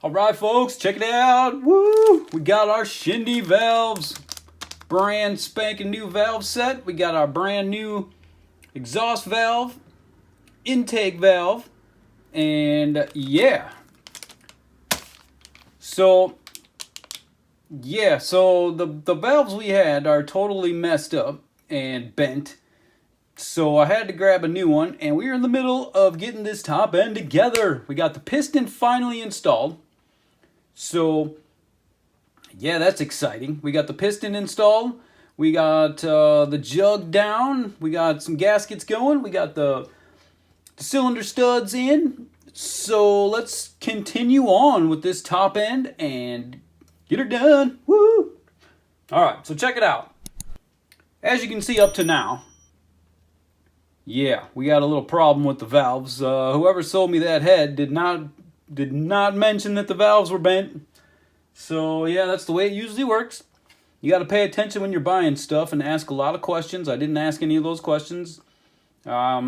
All right, folks, check it out. Woo! We got our Shindy valves, brand spanking new valve set. We got our brand new exhaust valve, intake valve, and yeah. So the valves we had are totally messed up and bent. So I had to grab a new one, and we are in the middle of getting this top end together. We got the piston finally installed. So, yeah, that's exciting. We got the piston installed. We got the jug down. We got some gaskets going. We got the cylinder studs in. So let's continue on with this top end and get her done. Woo! All right, so check it out. As you can see up to now, yeah, we got a little problem with the valves. Whoever sold me that head did not mention that the valves were bent. So yeah, that's the way it usually works. You got to pay attention when you're buying stuff and ask a lot of questions. I didn't ask any of those questions. I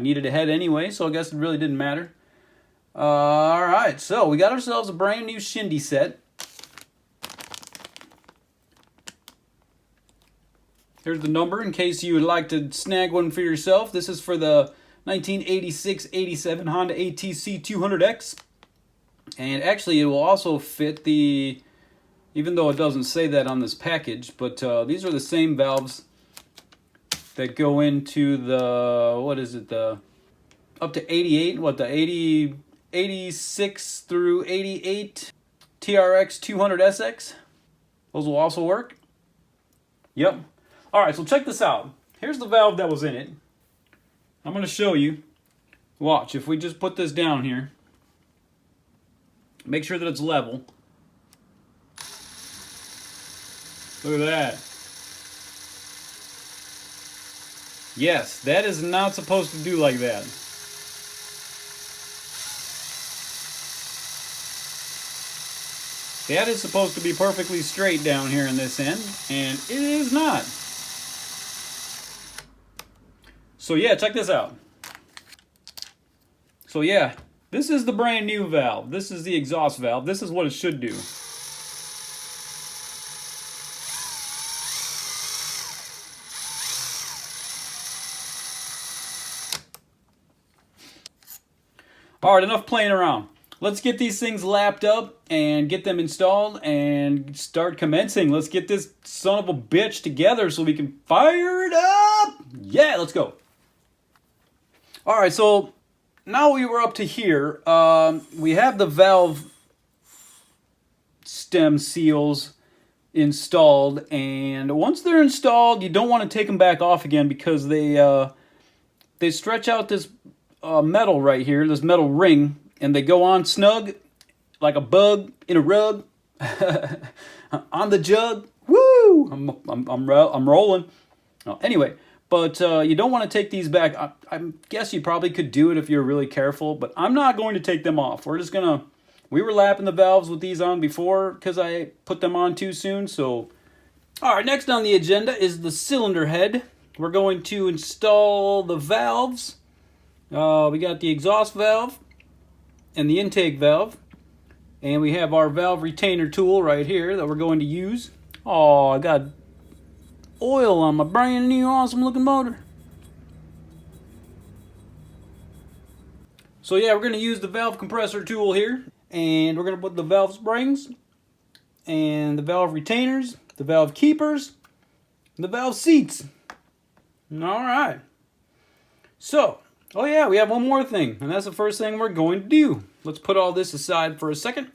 needed a head anyway, so I guess it really didn't matter. All right, so we got ourselves a brand new Shindy set. Here's the number in case you would like to snag one for yourself. This is for the 1986-87 Honda ATC 200X. And actually it will also fit the, even though it doesn't say that on this package, but these are the same valves that go into the, what is it, the up to 88, what, the 86 through 88 TRX200SX. Those will also work. Yep. All right, so check this out. Here's the valve that was in it. I'm going to show you. Watch, if we just put this down here, make sure that it's level. Look at that. Yes, that is not supposed to do like that. That is supposed to be perfectly straight down here in this end, and it is not. So yeah, check this out. So yeah, this is the brand new valve. This is the exhaust valve. This is what it should do. All right, enough playing around. Let's get these things lapped up and get them installed and start commencing. Let's get this son of a bitch together so we can fire it up. Yeah, let's go. All right, so now we were up to here. We have the valve stem seals installed, and once they're installed, you don't want to take them back off again because they stretch out this metal right here, this metal ring, and they go on snug like a bug in a rug on the jug. Woo! I'm rolling. Anyway. But you don't want to take these back. I guess you probably could do it if you're really careful, but I'm not going to take them off. We're just going to, we were lapping the valves with these on before because I put them on too soon. So, all right, next on the agenda is the cylinder head. We're going to install the valves. We got the exhaust valve and the intake valve. And we have our valve retainer tool right here that we're going to use. Oh, I got oil on my brand new awesome looking motor. So yeah, we're going to use the valve compressor tool here, and we're going to put the valve springs and the valve retainers, the valve keepers, and the valve seats. All right. So, oh yeah, we have one more thing, and that's the first thing we're going to do. Let's put all this aside for a second.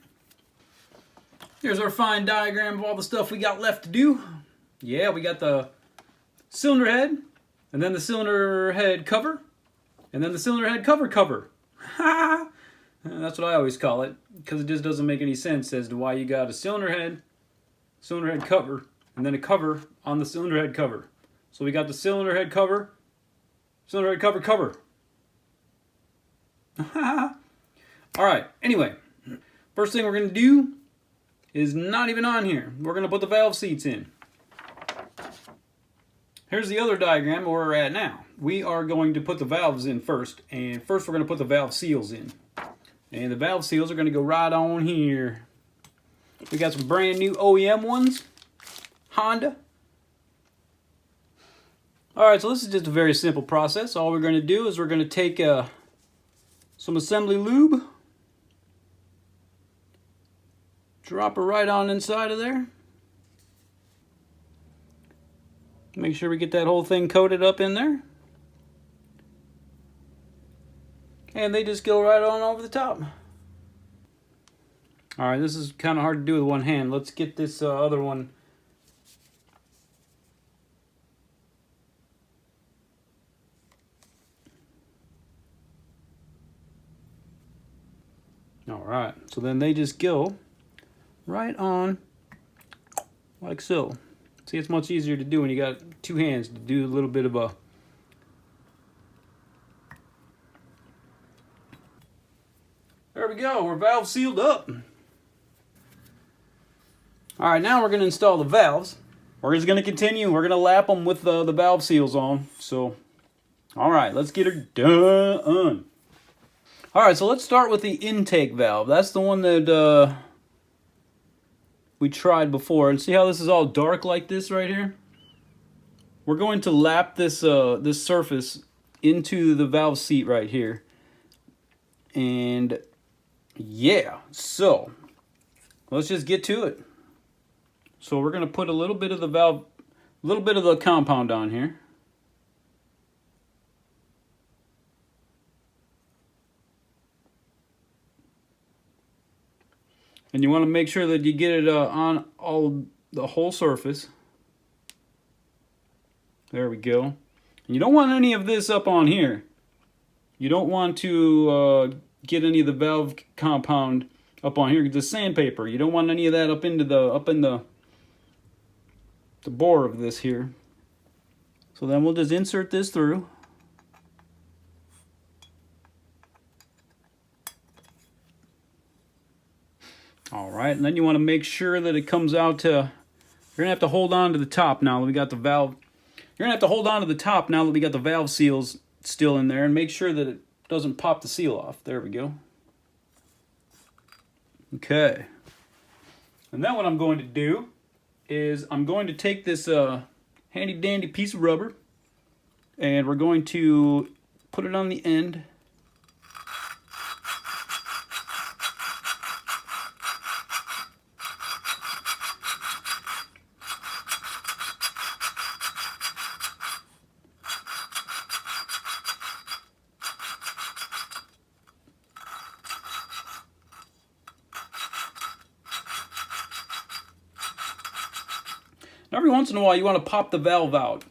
Here's our fine diagram of all the stuff we got left to do. Yeah, we got the cylinder head, and then the cylinder head cover, and then the cylinder head cover. That's what I always call it, because it just doesn't make any sense as to why you got a cylinder head cover, and then a cover on the cylinder head cover. So we got the cylinder head cover. All right, anyway, first thing we're going to do is not even on here. We're going to put the valve seats in. Here's the other diagram where we're at now. We are going to put the valves in first, and first we're going to put the valve seals in. And the valve seals are going to go right on here. We got some brand new OEM ones. Honda. Alright, so this is just a very simple process. All we're going to do is we're going to take some assembly lube. Drop it right on inside of there. Make sure we get that whole thing coated up in there. And they just go right on over the top. Alright, this is kind of hard to do with one hand. Let's get this other one. Alright, so then they just go right on like so. See, it's much easier to do when you got two hands to do a little bit of a... There we go, we're valve sealed up. Alright, now we're going to install the valves. We're just going to continue. We're going to lap them with the valve seals on. So, alright, let's get her done. Alright, so let's start with the intake valve. That's the one that we tried before. And see how this is all dark like this right here? We're going to lap this, this surface into the valve seat right here. And yeah, so let's just get to it. So we're going to put a little bit of the valve, a little bit of the compound on here. And you want to make sure that you get it on the whole surface. There we go. And you don't want any of this up on here. You don't want to get any of the valve compound up on here. The sandpaper. You don't want any of that up in the bore of this here. So then we'll just insert this through. Alright, and then you want to make sure that it comes out to... You're going to have to hold on to the top now that we got the valve... You're going to have to hold on to the top now that we got the valve seals still in there, and make sure that it doesn't pop the seal off. There we go. Okay. And then what I'm going to do is I'm going to take this handy dandy piece of rubber, and we're going to put it on the end. Every once in a while you want to pop the valve out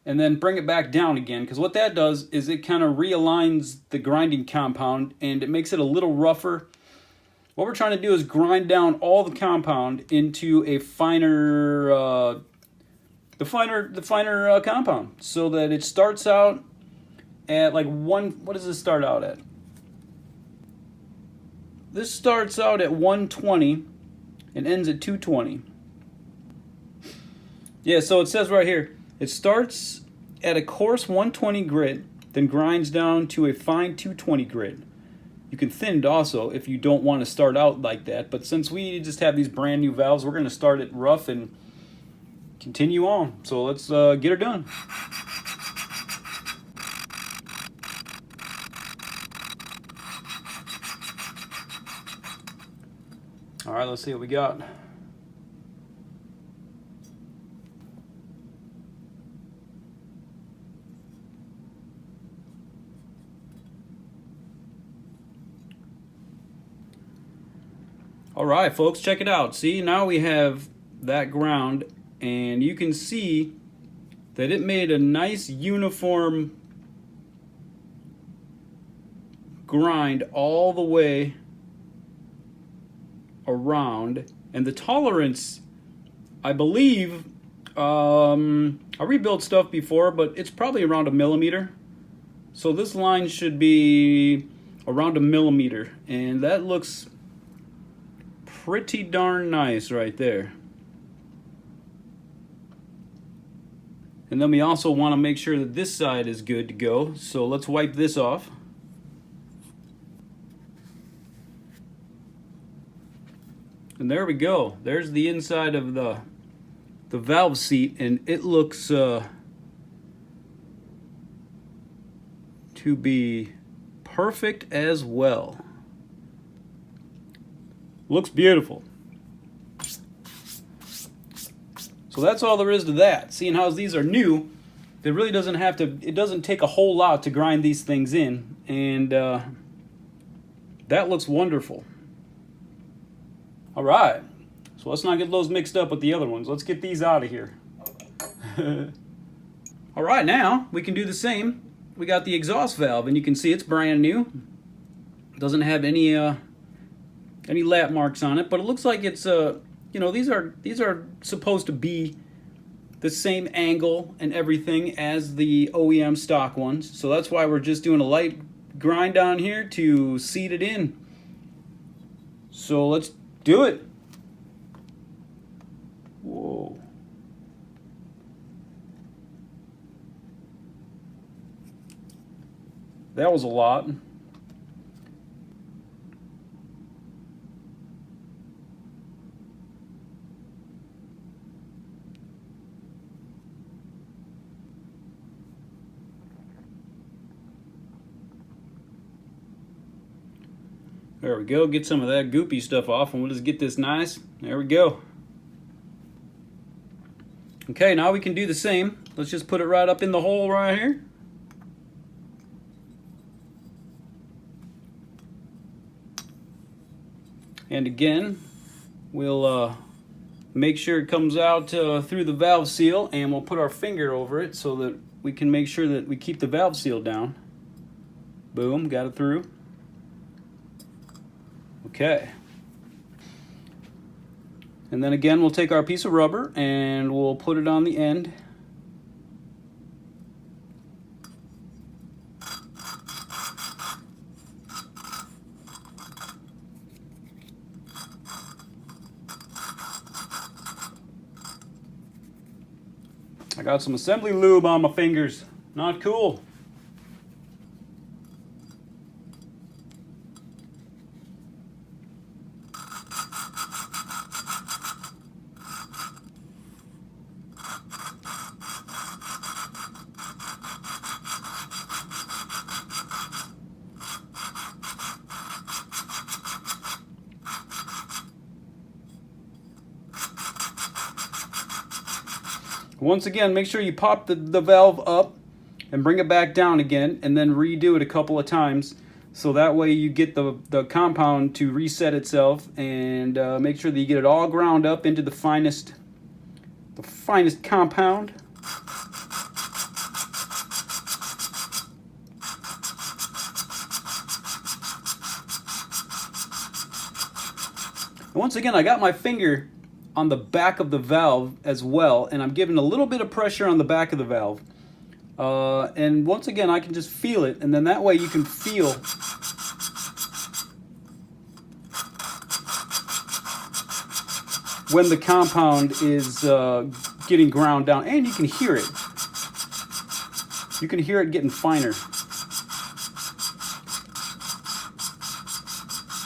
and then bring it back down again, because what that does is it kind of realigns the grinding compound and it makes it a little rougher. What we're trying to do is grind down all the compound into a finer, the finer compound, so that it starts out at like what does this start out at? This starts out at 120 and ends at 220. Yeah, so it says right here, it starts at a coarse 120 grit, then grinds down to a fine 220 grit. You can thin it also if you don't want to start out like that, but since we just have these brand new valves, we're going to start it rough and continue on. So let's get her done. All right, let's see what we got. Alright folks, check it out. See, now we have that ground, and you can see that it made a nice uniform grind all the way around. And the tolerance, I believe, I rebuilt stuff before, but it's probably around 1 millimeter. So this line should be around 1 millimeter, and that looks pretty darn nice right there. And then we also want to make sure that this side is good to go. So let's wipe this off. And there we go. There's the inside of the valve seat, and it looks to be perfect as well. Looks beautiful. So that's all there is to that. Seeing how these are new, it really doesn't have to, it doesn't take a whole lot to grind these things in, and that looks wonderful. All right, so let's not get those mixed up with the other ones. Let's get these out of here. All right, now we can do the same. We got the exhaust valve, and you can see it's brand new. Doesn't have any lap marks on it, but it looks like it's you know, these are supposed to be the same angle and everything as the OEM stock ones. So that's why we're just doing a light grind on here to seat it in. So let's do it. Whoa. That was a lot. There we go, get some of that goopy stuff off, and we'll just get this nice. There we go. Okay, now we can do the same. Let's just put it right up in the hole right here. And again, we'll make sure it comes out through the valve seal, and we'll put our finger over it so that we can make sure that we keep the valve seal down. Boom, got it through. Okay. And then again, we'll take our piece of rubber and we'll put it on the end. I got some assembly lube on my fingers. Not cool. Once again, make sure you pop the valve up and bring it back down again, and then redo it a couple of times, so that way you get the compound to reset itself, and make sure that you get it all ground up into the finest compound. And once again, I got my finger on the back of the valve as well, and I'm giving a little bit of pressure on the back of the valve, and once again I can just feel it, and then that way you can feel when the compound is getting ground down, and you can hear it. You can hear it getting finer.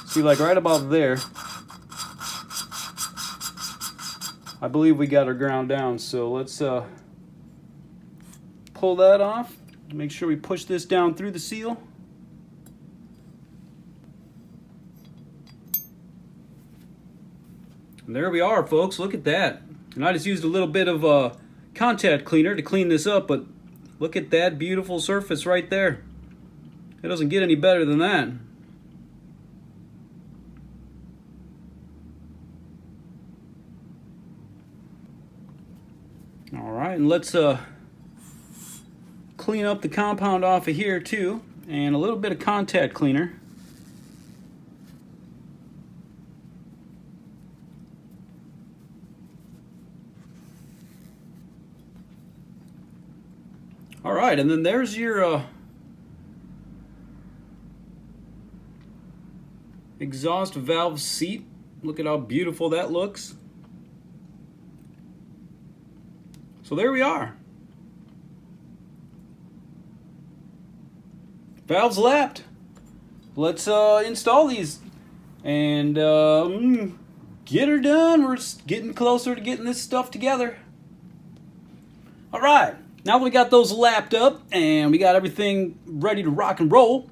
See, like right about there, I believe we got her ground down, so let's pull that off. Make sure we push this down through the seal. And there we are, folks. Look at that. And I just used a little bit of contact cleaner to clean this up, but look at that beautiful surface right there. It doesn't get any better than that. All right, and let's clean up the compound off of here too, and a little bit of contact cleaner. All right, and then there's your exhaust valve seat. Look at how beautiful that looks. So there we are. Valves lapped. Let's install these. And get her done. We're getting closer to getting this stuff together. All right, now that we got those lapped up and we got everything ready to rock and roll,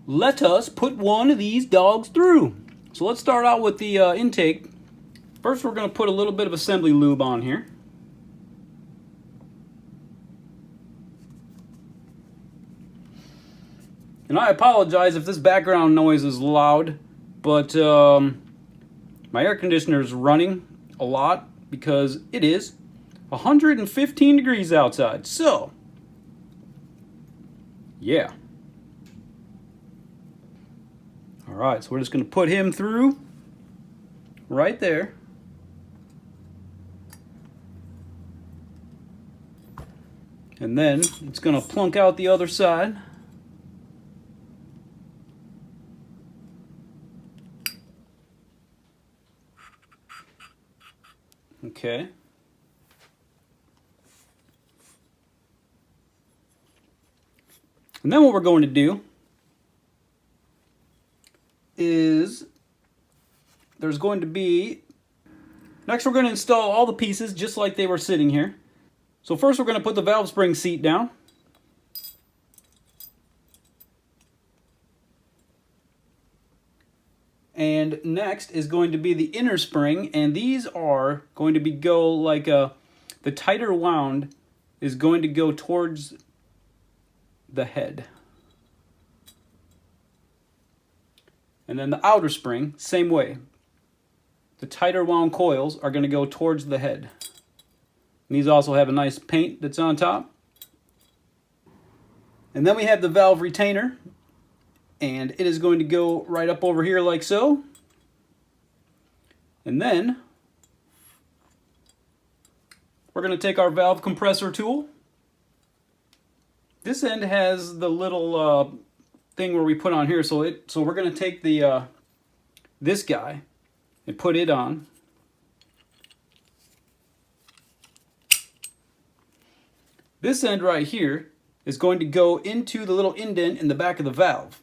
let us put one of these dogs through. So let's start out with the intake. First, we're going to put a little bit of assembly lube on here. And I apologize if this background noise is loud, but my air conditioner is running a lot because it is 115 degrees outside. So, yeah. All right, so we're just going to put him through right there. And then it's going to plunk out the other side. Okay. And then what we're going to do is there's going to be, next we're going to install all the pieces just like they were sitting here. So first we're going to put the valve spring seat down. And next is going to be the inner spring, and these are going to go like the tighter wound is going to go towards the head. And then the outer spring, same way. The tighter wound coils are going to go towards the head. And these also have a nice paint that's on top. And then we have the valve retainer. And it is going to go right up over here like so. And then we're going to take our valve compressor tool. This end has the little thing where we put on here, so we're going to take the this guy and put it on. This end right here is going to go into the little indent in the back of the valve.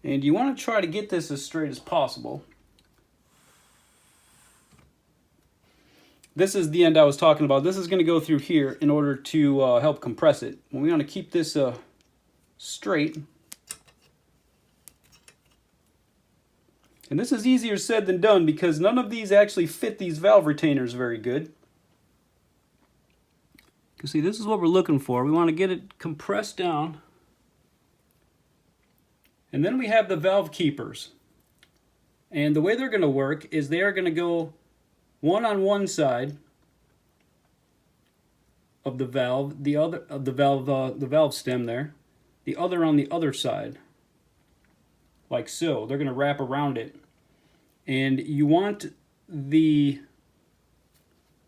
And you want to try to get this as straight as possible. This is the end I was talking about. This is going to go through here in order to help compress it. We want to keep this straight. And this is easier said than done because none of these actually fit these valve retainers very good. You see, this is what we're looking for. We want to get it compressed down. And then we have the valve keepers. And the way they're going to work is they are going to go one on one side of the valve, the other of the valve stem there, the other on the other side, like so. They're going to wrap around it. And you want the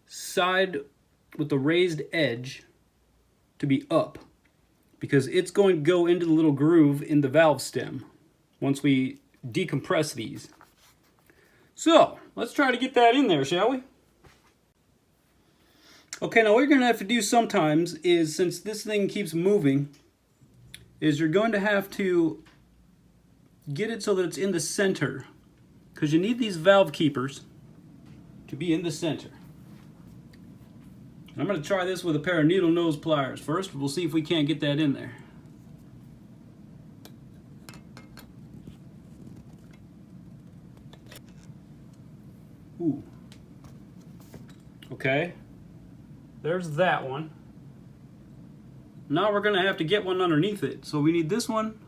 side with the raised edge to be up, because it's going to go into the little groove in the valve stem once we decompress these. So, let's try to get that in there, shall we? Okay, now what you're going to have to do sometimes is, since this thing keeps moving, is you're going to have to get it so that it's in the center, because you need these valve keepers to be in the center. I'm going to try this with a pair of needle nose pliers. First, we'll see if we can't get that in there. Ooh. Okay. There's that one. Now we're going to have to get one underneath it. So we need this one.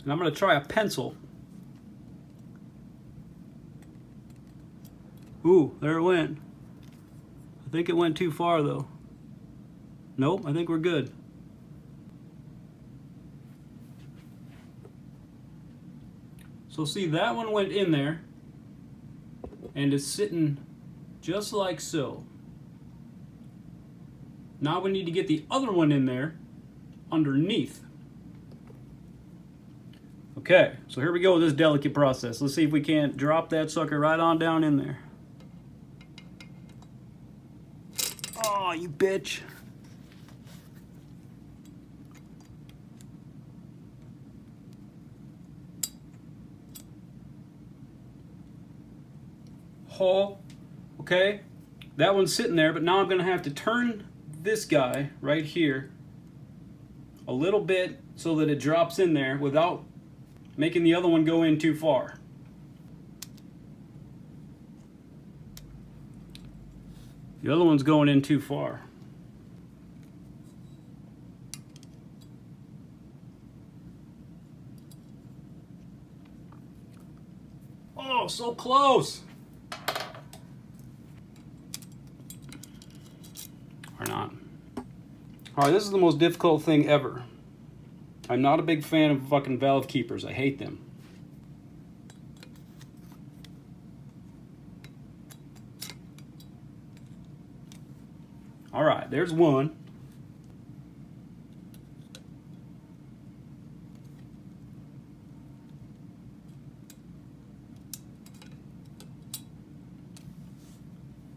And I'm going to try a pencil. Ooh, there it went. I think it went too far though. Nope, I think we're good. So see, that one went in there and is sitting just like so. Now we need to get the other one in there underneath. Okay, so here we go with this delicate process. Let's see if we can't drop that sucker right on down in there. Oh, you bitch. hole, okay? That one's sitting there, but now I'm gonna have to turn this guy right here a little bit so that it drops in there without making the other one go in too far. The other one's going in too far. Oh, so close! Or not. Alright, this is the most difficult thing ever. I'm not a big fan of fucking valve keepers. I hate them. Alright, there's one.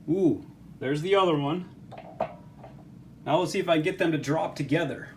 Ooh, there's the other one. Now let's see if I can get them to drop together.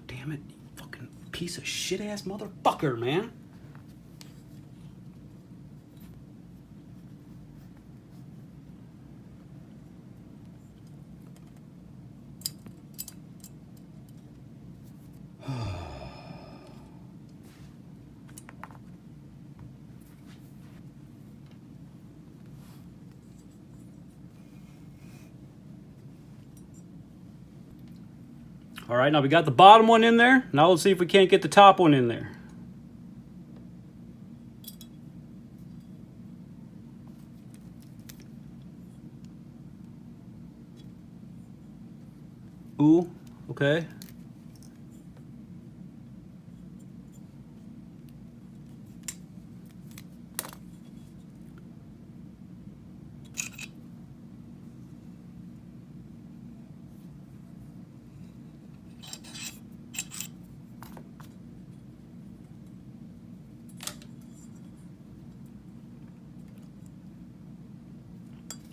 Damn it, you fucking piece of shit ass motherfucker, man. All right, now we got the bottom one in there. Now let's see if we can't get the top one in there. Ooh, okay.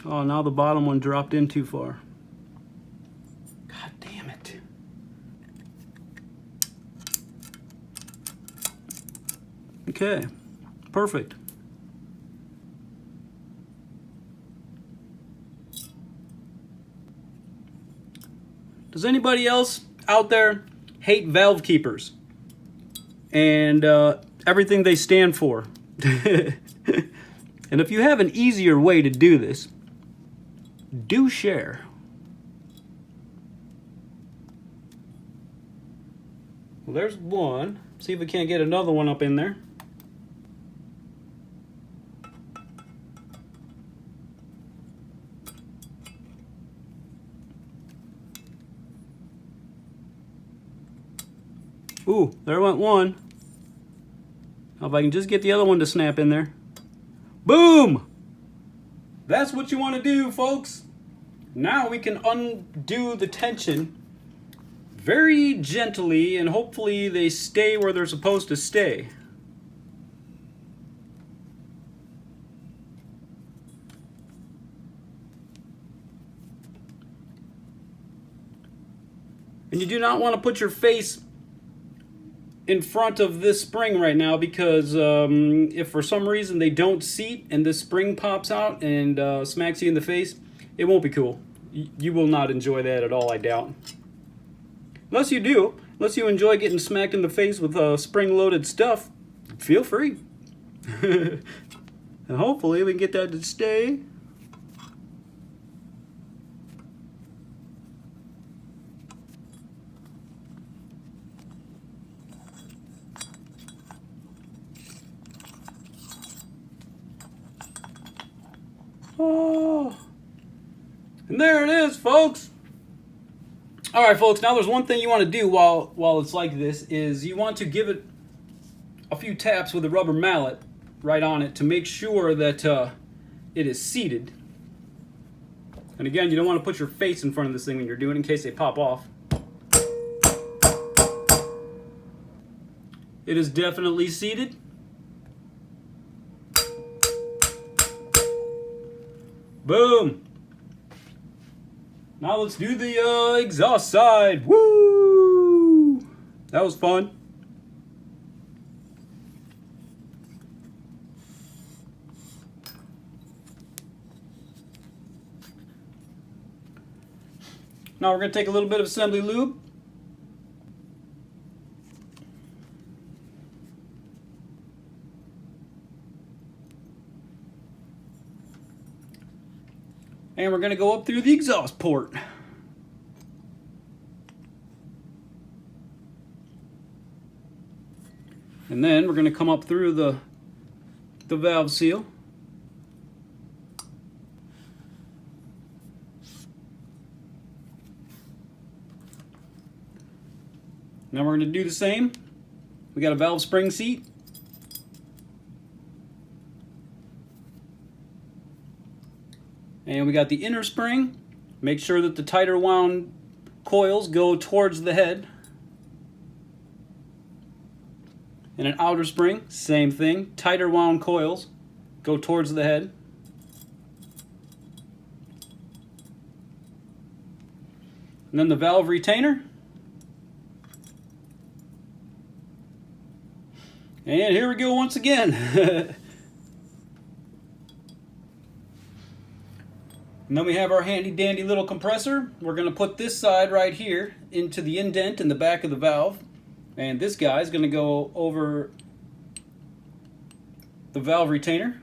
Oh, now the bottom one dropped in too far. God damn it. Okay, perfect. Does anybody else out there hate valve keepers and everything they stand for? And if you have an easier way to do this, do share. Well, there's one. See if we can't get another one up in there. Ooh, there went one. Now if I can just get the other one to snap in there. Boom! That's what you want to do, folks. Now we can undo the tension very gently, and hopefully they stay where they're supposed to stay. And you do not want to put your face in front of this spring right now, because if for some reason they don't seat and this spring pops out and smacks you in the face, it won't be cool. You will not enjoy that at all, I doubt. Unless you do, unless you enjoy getting smacked in the face with spring-loaded stuff, feel free. And hopefully we can get that to stay. Oh, and there it is, folks. All right, folks, now there's one thing you want to do while it's like this, is you want to give it a few taps with a rubber mallet right on it to make sure that it is seated. And again, you don't want to put your face in front of this thing when you're doing it in case they pop off. It is definitely seated. Boom! Now let's do the exhaust side. Woo! That was fun. Now we're going to take a little bit of assembly lube. And we're going to go up through the exhaust port. And then we're going to come up through the valve seal. Now we're going to do the same. We got a valve spring seat. And we got the inner spring. Make sure that the tighter wound coils go towards the head. And an outer spring, same thing. Tighter wound coils go towards the head. And then the valve retainer. And here we go once again. And then we have our handy dandy little compressor. We're going to put this side right here into the indent in the back of the valve. And this guy is going to go over the valve retainer.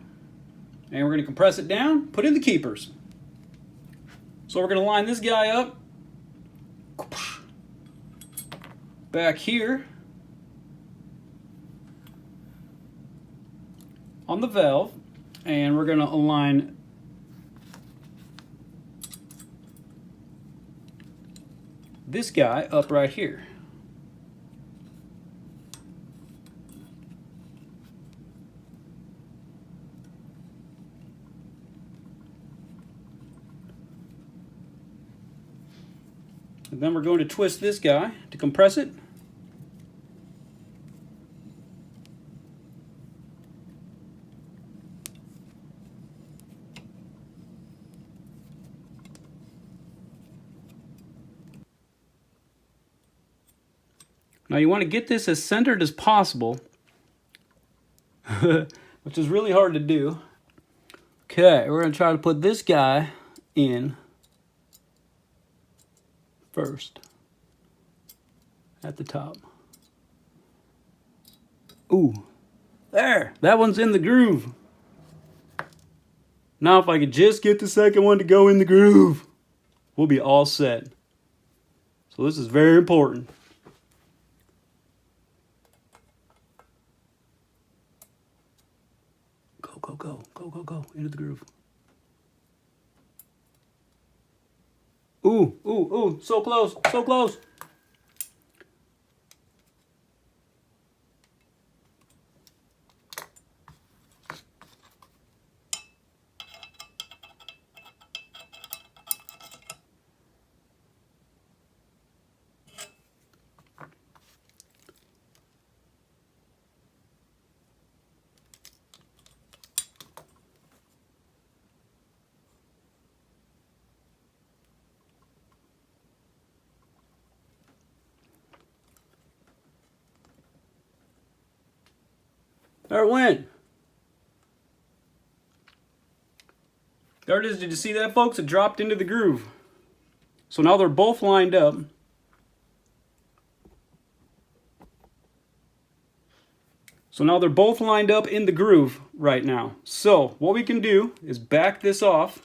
And we're going to compress it down, put in the keepers. So we're going to line this guy up. Back here on the valve. And we're going to align this guy up right here. And then we're going to twist this guy to compress it. Now you want to get this as centered as possible, which is really hard to do. Okay, we're going to try to put this guy in first at the top. Ooh, there, that one's in the groove. Now if I could just get the second one to go in the groove, we'll be all set. So this is very important. Go, into the groove. Ooh, so close, so close. There it went. There it is. Did you see that, folks? It dropped into the groove. So now they're both lined up. So now they're both lined up in the groove right now. So what we can do is back this off.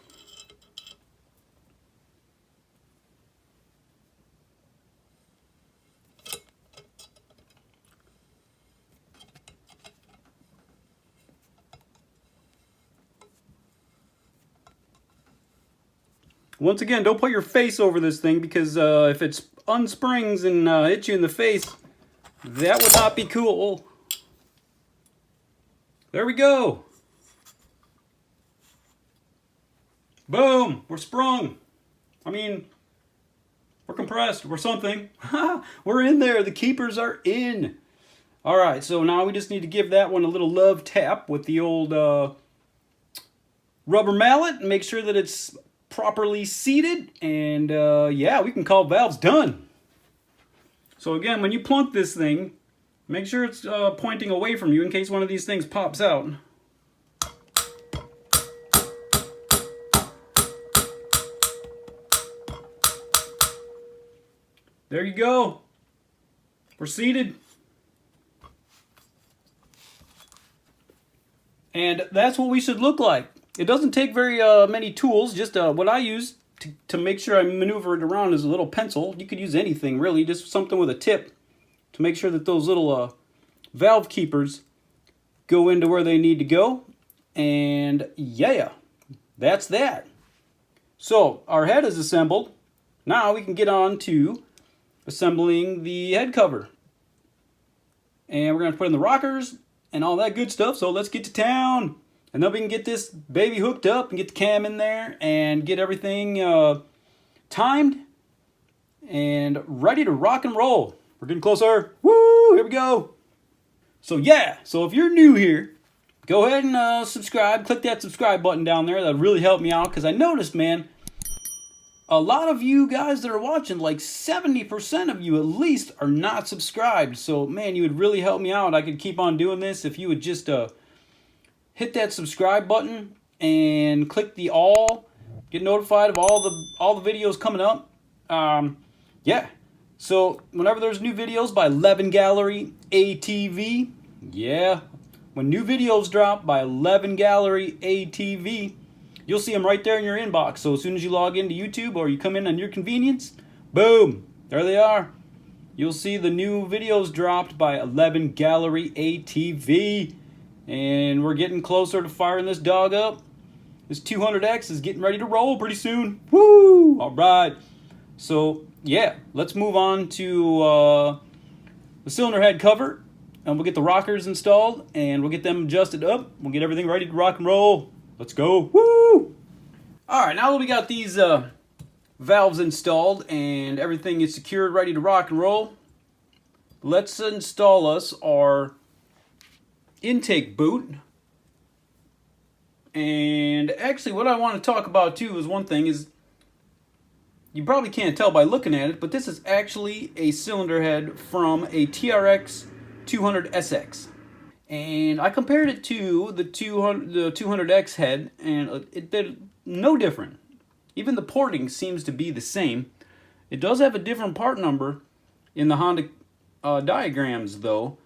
Once again, don't put your face over this thing because if it unsprings and hits you in the face, that would not be cool. There we go. Boom! We're sprung. I mean, we're compressed. We're something. We're in there. The keepers are in. All right, so now we just need to give that one a little love tap with the old rubber mallet and make sure that it's properly seated. And yeah, we can call valves done. So again, when you plunk this thing, make sure it's pointing away from you in case one of these things pops out. There you go. We're seated. And that's what we should look like. It doesn't take very many tools. Just what I use to make sure I maneuver it around is a little pencil. You could use anything really, just something with a tip to make sure that those little valve keepers go into where they need to go. And yeah, that's that. So our head is assembled. Now we can get on to assembling the head cover. And we're going to put in the rockers and all that good stuff. So let's get to town. And then we can get this baby hooked up and get the cam in there and get everything timed and ready to rock and roll. We're getting closer. Woo! Here we go. So yeah, so if you're new here, go ahead and subscribe. Click that subscribe button down there. That'll really help me out because I noticed, man, a lot of you guys that are watching, like 70% of you at least, are not subscribed. So, man, you would really help me out. I could keep on doing this if you would just hit that subscribe button and click the all, get notified of all the videos coming up. Yeah. So, whenever there's new videos by 11 Gallery ATV, yeah, when new videos drop by 11 Gallery ATV, you'll see them right there in your inbox. So as soon as you log into YouTube or you come in on your convenience, boom, there they are. You'll see the new videos dropped by 11 Gallery ATV. And we're getting closer to firing this dog up. This 200X is getting ready to roll pretty soon. Woo! All right. So, yeah, let's move on to the cylinder head cover. And we'll get the rockers installed and we'll get them adjusted up. We'll get everything ready to rock and roll. Let's go. Woo! All right, now that we got these valves installed and everything is secured, ready to rock and roll, let's install us our intake boot. And actually what I want to talk about too is one thing is, you probably can't tell by looking at it, but this is actually a cylinder head from a TRX200SX. And I compared it to the 200X head, and it did no different. Even the porting seems to be the same. It does have a different part number in the Honda diagrams, though.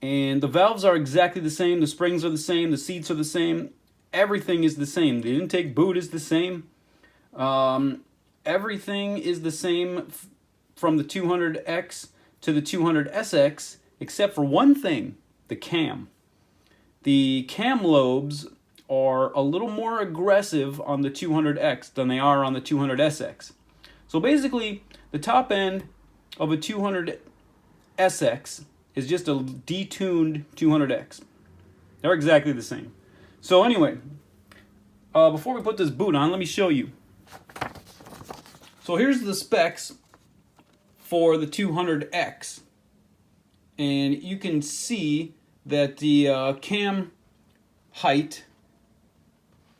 And the valves are exactly the same. The springs are the same. The seats are the same. Everything is the same. The intake boot is the same. Everything is the same from the 200X to the 200SX, except for one thing. The cam. The cam lobes are a little more aggressive on the 200X than they are on the 200SX. So basically, the top end of a 200SX is just a detuned 200X. They're exactly the same. So anyway, before we put this boot on, let me show you. So here's the specs for the 200X. And you can see that the cam height,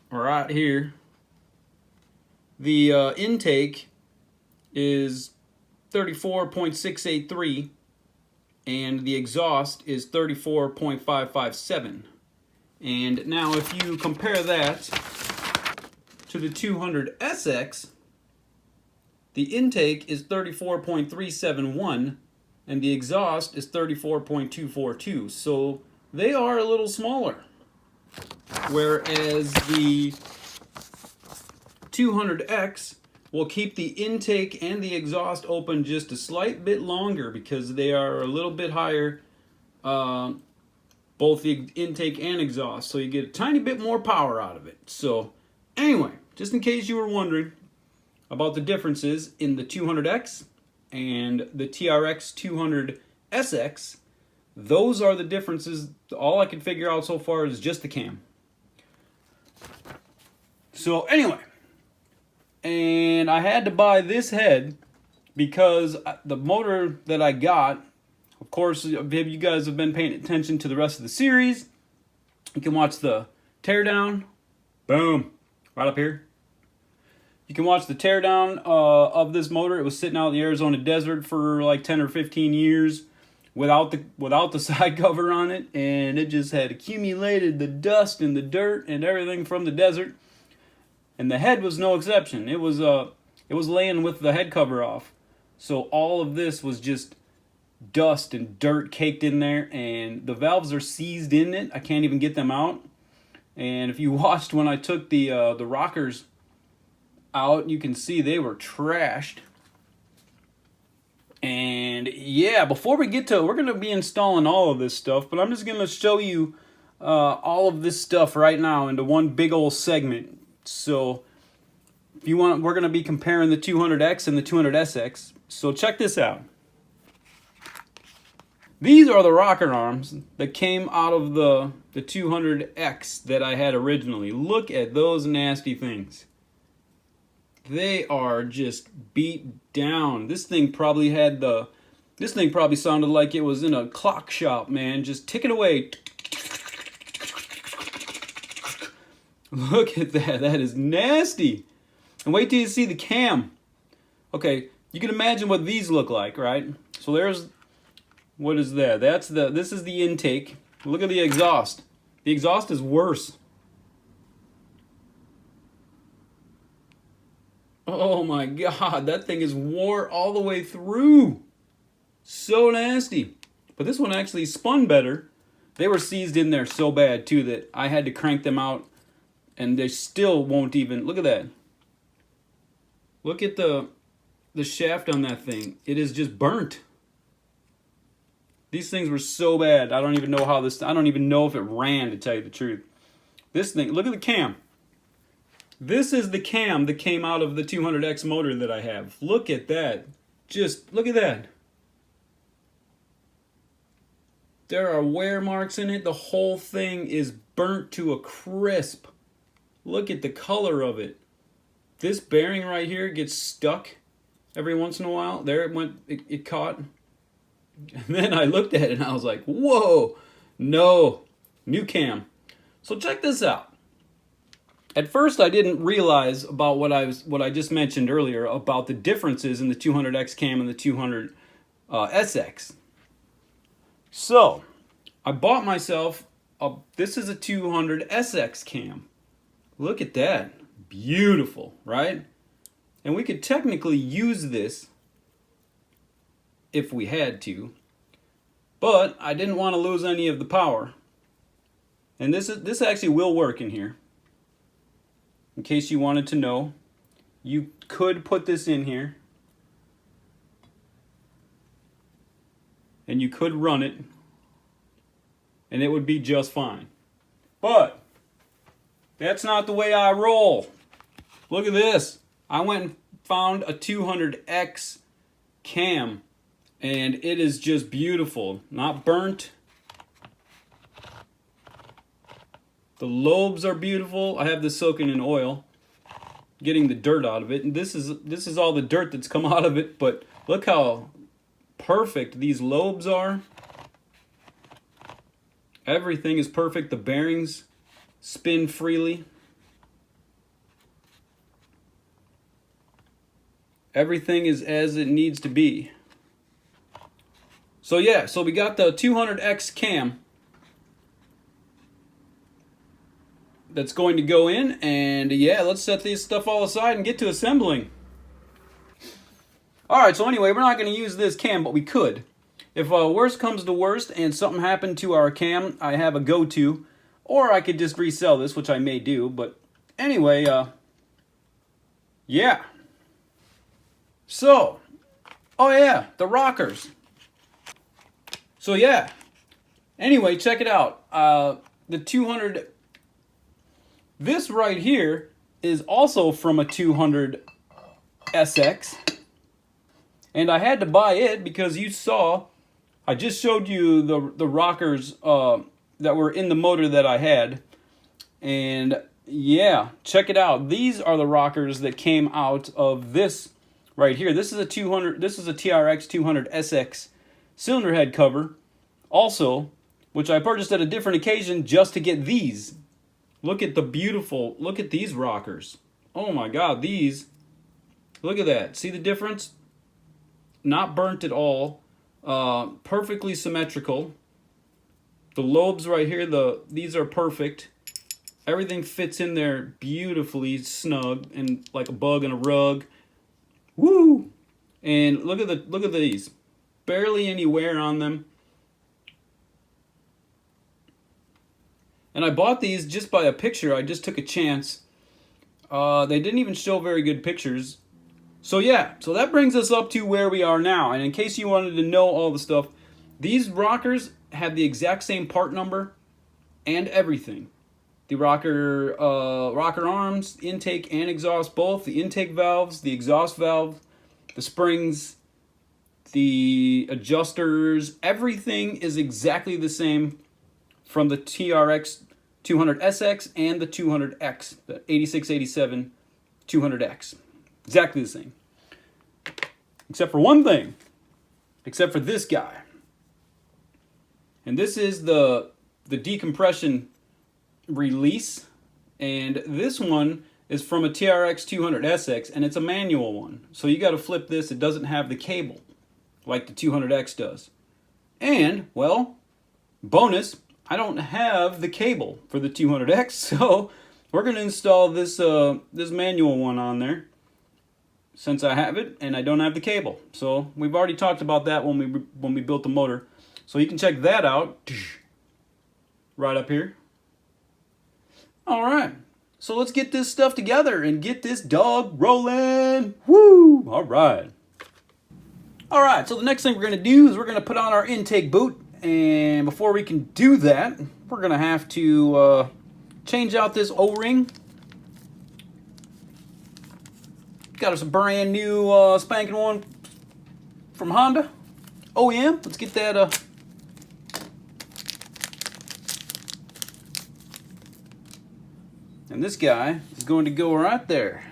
right here, the intake is 34.683 and the exhaust is 34.557. And now if you compare that to the 200SX, the intake is 34.371 and the exhaust is 34.242. So they are a little smaller. Whereas the 200X will keep the intake and the exhaust open just a slight bit longer because they are a little bit higher, both the intake and exhaust. So you get a tiny bit more power out of it. So anyway, just in case you were wondering about the differences in the 200X and the TRX200SX, those are the differences. All I can figure out so far is just the cam. So anyway, and I had to buy this head because the motor that I got, of course, if you guys have been paying attention to the rest of the series, you can watch the teardown. Boom. Right up here. You can watch the teardown of this motor. It was sitting out in the Arizona desert for like 10 or 15 years without the side cover on it, and it just had accumulated the dust and the dirt and everything from the desert. And the head was no exception. It was laying with the head cover off. So all of this was just dust and dirt caked in there, and the valves are seized in it. I can't even get them out. And if you watched when I took the rockers out, you can see they were trashed. And yeah, before we get to, we're going to be installing all of this stuff, but I'm just going to show you all of this stuff right now into one big old segment. So if you want, we're going to be comparing the 200X and the 200SX. So check this out. These are the rocker arms that came out of the 200X that I had originally. Look at those nasty things. They are just beat down. This thing probably sounded like it was in a clock shop, man, just ticking away. Look at that. That is nasty. And wait till you see the cam. Okay, you can imagine what these look like, right? So there's, what is that? This is the intake. Look at the exhaust. The exhaust is worse. Oh my God, that thing is wore all the way through. So nasty. But this one actually spun better. They were seized in there so bad too that I had to crank them out, and they still won't even, look at that. Look at the shaft on that thing. It is just burnt. These things were so bad. I don't even know I don't even know if it ran, to tell you the truth. This thing, look at the cam. This is the cam that came out of the 200X motor that I have. Look at that. Just look at that. There are wear marks in it. The whole thing is burnt to a crisp. Look at the color of it. This bearing right here gets stuck every once in a while. There it went, it caught. And then I looked at it and I was like, whoa, no, new cam. So check this out. At first, I didn't realize about what I just mentioned earlier about the differences in the 200X cam and the 200SX. So, I bought myself this is a 200SX cam. Look at that, beautiful, right? And we could technically use this if we had to, but I didn't want to lose any of the power. And this actually will work in here. In case you wanted to know, you could put this in here and you could run it and it would be just fine. But that's not the way I roll. Look at this. I went and found a 200X cam and it is just beautiful. Not burnt. The lobes are beautiful. I have this soaking in oil, getting the dirt out of it. And this is all the dirt that's come out of it, but look how perfect these lobes are. Everything is perfect. The bearings spin freely. Everything is as it needs to be. So yeah, so we got the 200X cam that's going to go in, and yeah, let's set this stuff all aside and get to assembling. Alright, so anyway, we're not going to use this cam, but we could. If worst comes to worst and something happened to our cam, I have a go-to, or I could just resell this, which I may do, but anyway, yeah. So, oh yeah, the rockers. So yeah, anyway, check it out. The 200, this right here is also from a 200SX. And I had to buy it because you saw, I just showed you the rockers that were in the motor that I had. And Yeah, check it out. These are the rockers that came out of this right here. This is a 200. This is a TRX200SX cylinder head cover. Also, which I purchased at a different occasion just to get these. Look at the beautiful. Look at these rockers. Oh my God, these. Look at that. See the difference? Not burnt at all. Perfectly symmetrical. The lobes right here. These are perfect. Everything fits in there beautifully snug and like a bug in a rug. Woo! And look at these. Barely any wear on them. And I bought these just by a picture. I just took a chance. They didn't even show very good pictures. So yeah, so that brings us up to where we are now. And in case you wanted to know all the stuff, these rockers have the exact same part number and everything. The rocker arms, intake and exhaust both, the intake valves, the exhaust valve, the springs, the adjusters, everything is exactly the same from the TRX 200SX and the 200X, the 8687 200X. Exactly the same. Except for one thing. Except for this guy. And this is the decompression release, and this one is from a TRX 200SX, and it's a manual one. So you got to flip this. It doesn't have the cable like the 200X does. And, well, bonus, I don't have the cable for the 200X, so we're going to install this this manual one on there since I have it and I don't have the cable. So we've already talked about that when we built the motor. So you can check that out right up here. All right, so let's get this stuff together and get this dog rolling. Woo! All right. All right, so the next thing we're going to do is we're going to put on our intake boot. And before we can do that, we're going to have to change out this O-ring. Got us a brand new spanking one from Honda. OEM. Let's get that... And this guy is going to go right there.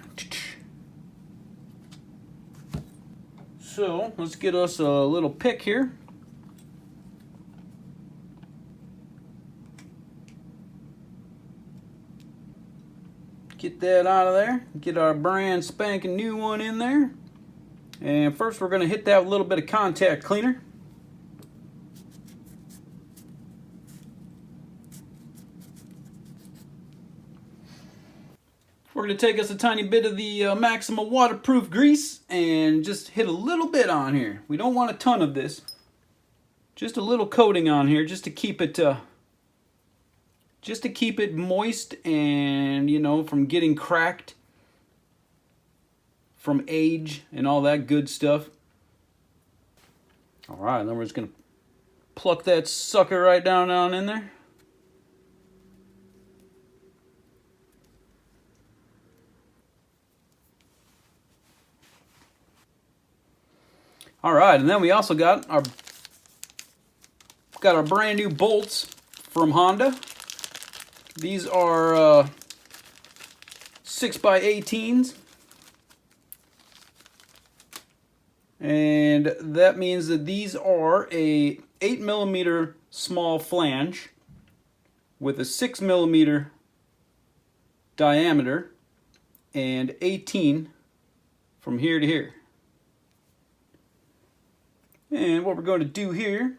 So let's get us a little pick here. Get that out of there. Get our brand spanking new one in there. And first we're going to hit that with a little bit of contact cleaner. We're going to take us a tiny bit of the Maxima waterproof grease and just hit a little bit on here. We don't want a ton of this. Just a little coating on here just to keep it moist and, you know, from getting cracked from age and all that good stuff. All right, then we're just going to pluck that sucker right down in there. All right, and then we also got our brand new bolts from Honda. These are 6x18s. And that means that these are a 8mm small flange with a 6mm diameter and 18 from here to here. And what we're going to do here,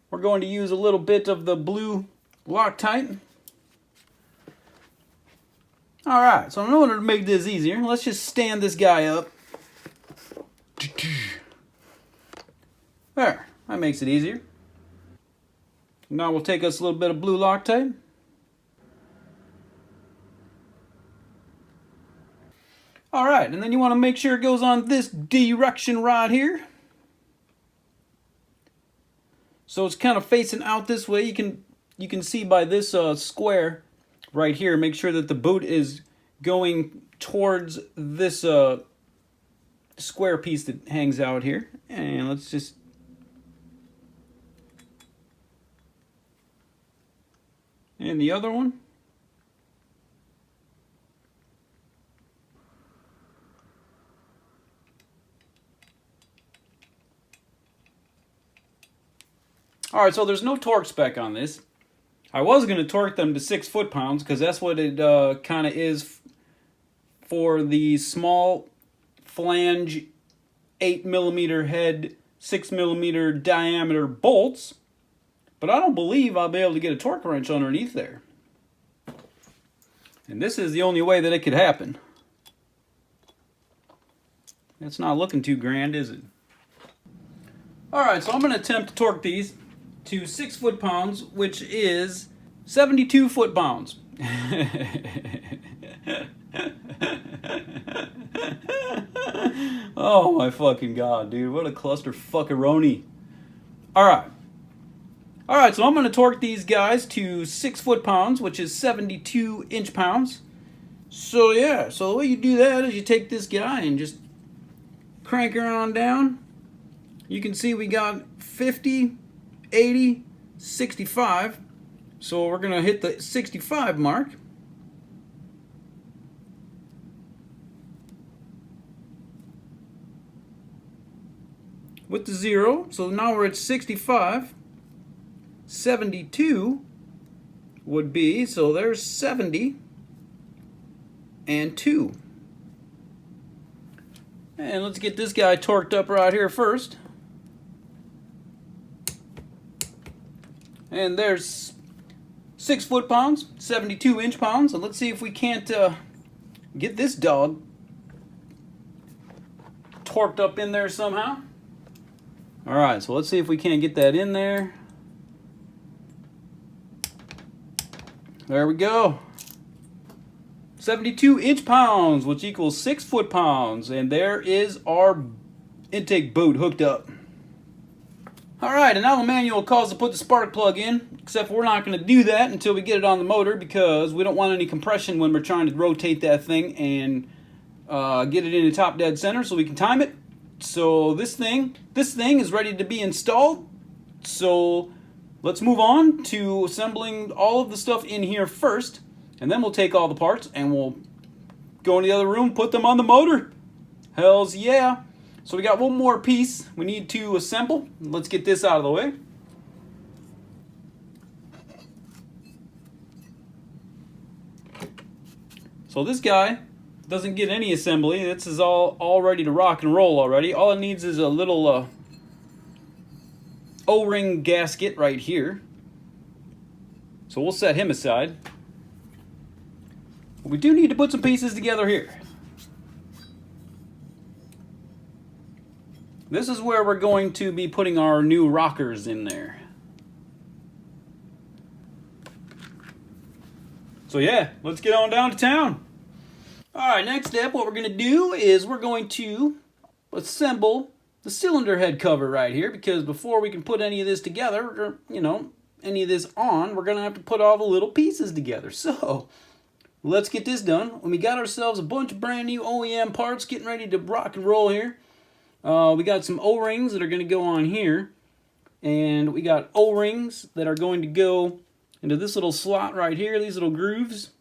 we're going to use a little bit of the blue Loctite. Alright, so in order to make this easier, let's just stand this guy up. There, that makes it easier. Now we'll take us a little bit of blue Loctite. Alright, and then you want to make sure it goes on this direction right here. So it's kind of facing out this way. You can see by this square right here, make sure that the boot is going towards this square piece that hangs out here. And let's just... And the other one. All right, so there's no torque spec on this. I was going to torque them to 6 foot-pounds because that's what it kind of is for the small flange 8mm head, 6mm diameter bolts. But I don't believe I'll be able to get a torque wrench underneath there. And this is the only way that it could happen. It's not looking too grand, is it? Alright, so I'm going to attempt to torque these to 6 foot-pounds, which is 72 foot-pounds. Oh my fucking god, dude. What a cluster fuckaroni. Alright. Alright, so I'm going to torque these guys to 6 foot-pounds, which is 72 inch-pounds. So yeah, so the way you do that is you take this guy and just crank her on down. You can see we got 50, 80, 65. So we're going to hit the 65 mark. With the 0. So now we're at 65. 72 would be, so there's 70 and 2. And let's get this guy torqued up right here first. And there's 6 foot-pounds, 72 inch-pounds. And let's see if we can't get this dog torqued up in there somehow. Alright, so let's see if we can't get that in there. There we go. 72 inch-pounds, which equals 6 foot-pounds. And there is our intake boot hooked up. Alright, and now the manual calls to put the spark plug in, except we're not going to do that until we get it on the motor because we don't want any compression when we're trying to rotate that thing and get it in the top dead center so we can time it. So this thing is ready to be installed. So let's move on to assembling all of the stuff in here first, and then we'll take all the parts and we'll go in the other room, put them on the motor. Hells yeah. So we got one more piece we need to assemble. Let's get this out of the way. So this guy doesn't get any assembly. This is all ready to rock and roll already. All it needs is a little O-ring gasket right here. So we'll set him aside. We do need to put some pieces together here. This is where we're going to be putting our new rockers in there. So yeah, let's get on down to town. Alright, next step, what we're going to do is we're going to assemble the cylinder head cover right here, because before we can put any of this together, or, you know, any of this on, we're going to have to put all the little pieces together. So let's get this done. We got ourselves a bunch of brand new OEM parts getting ready to rock and roll here. We got some O-rings that are going to go on here, and we got O-rings that are going to go into this little slot right here, these little grooves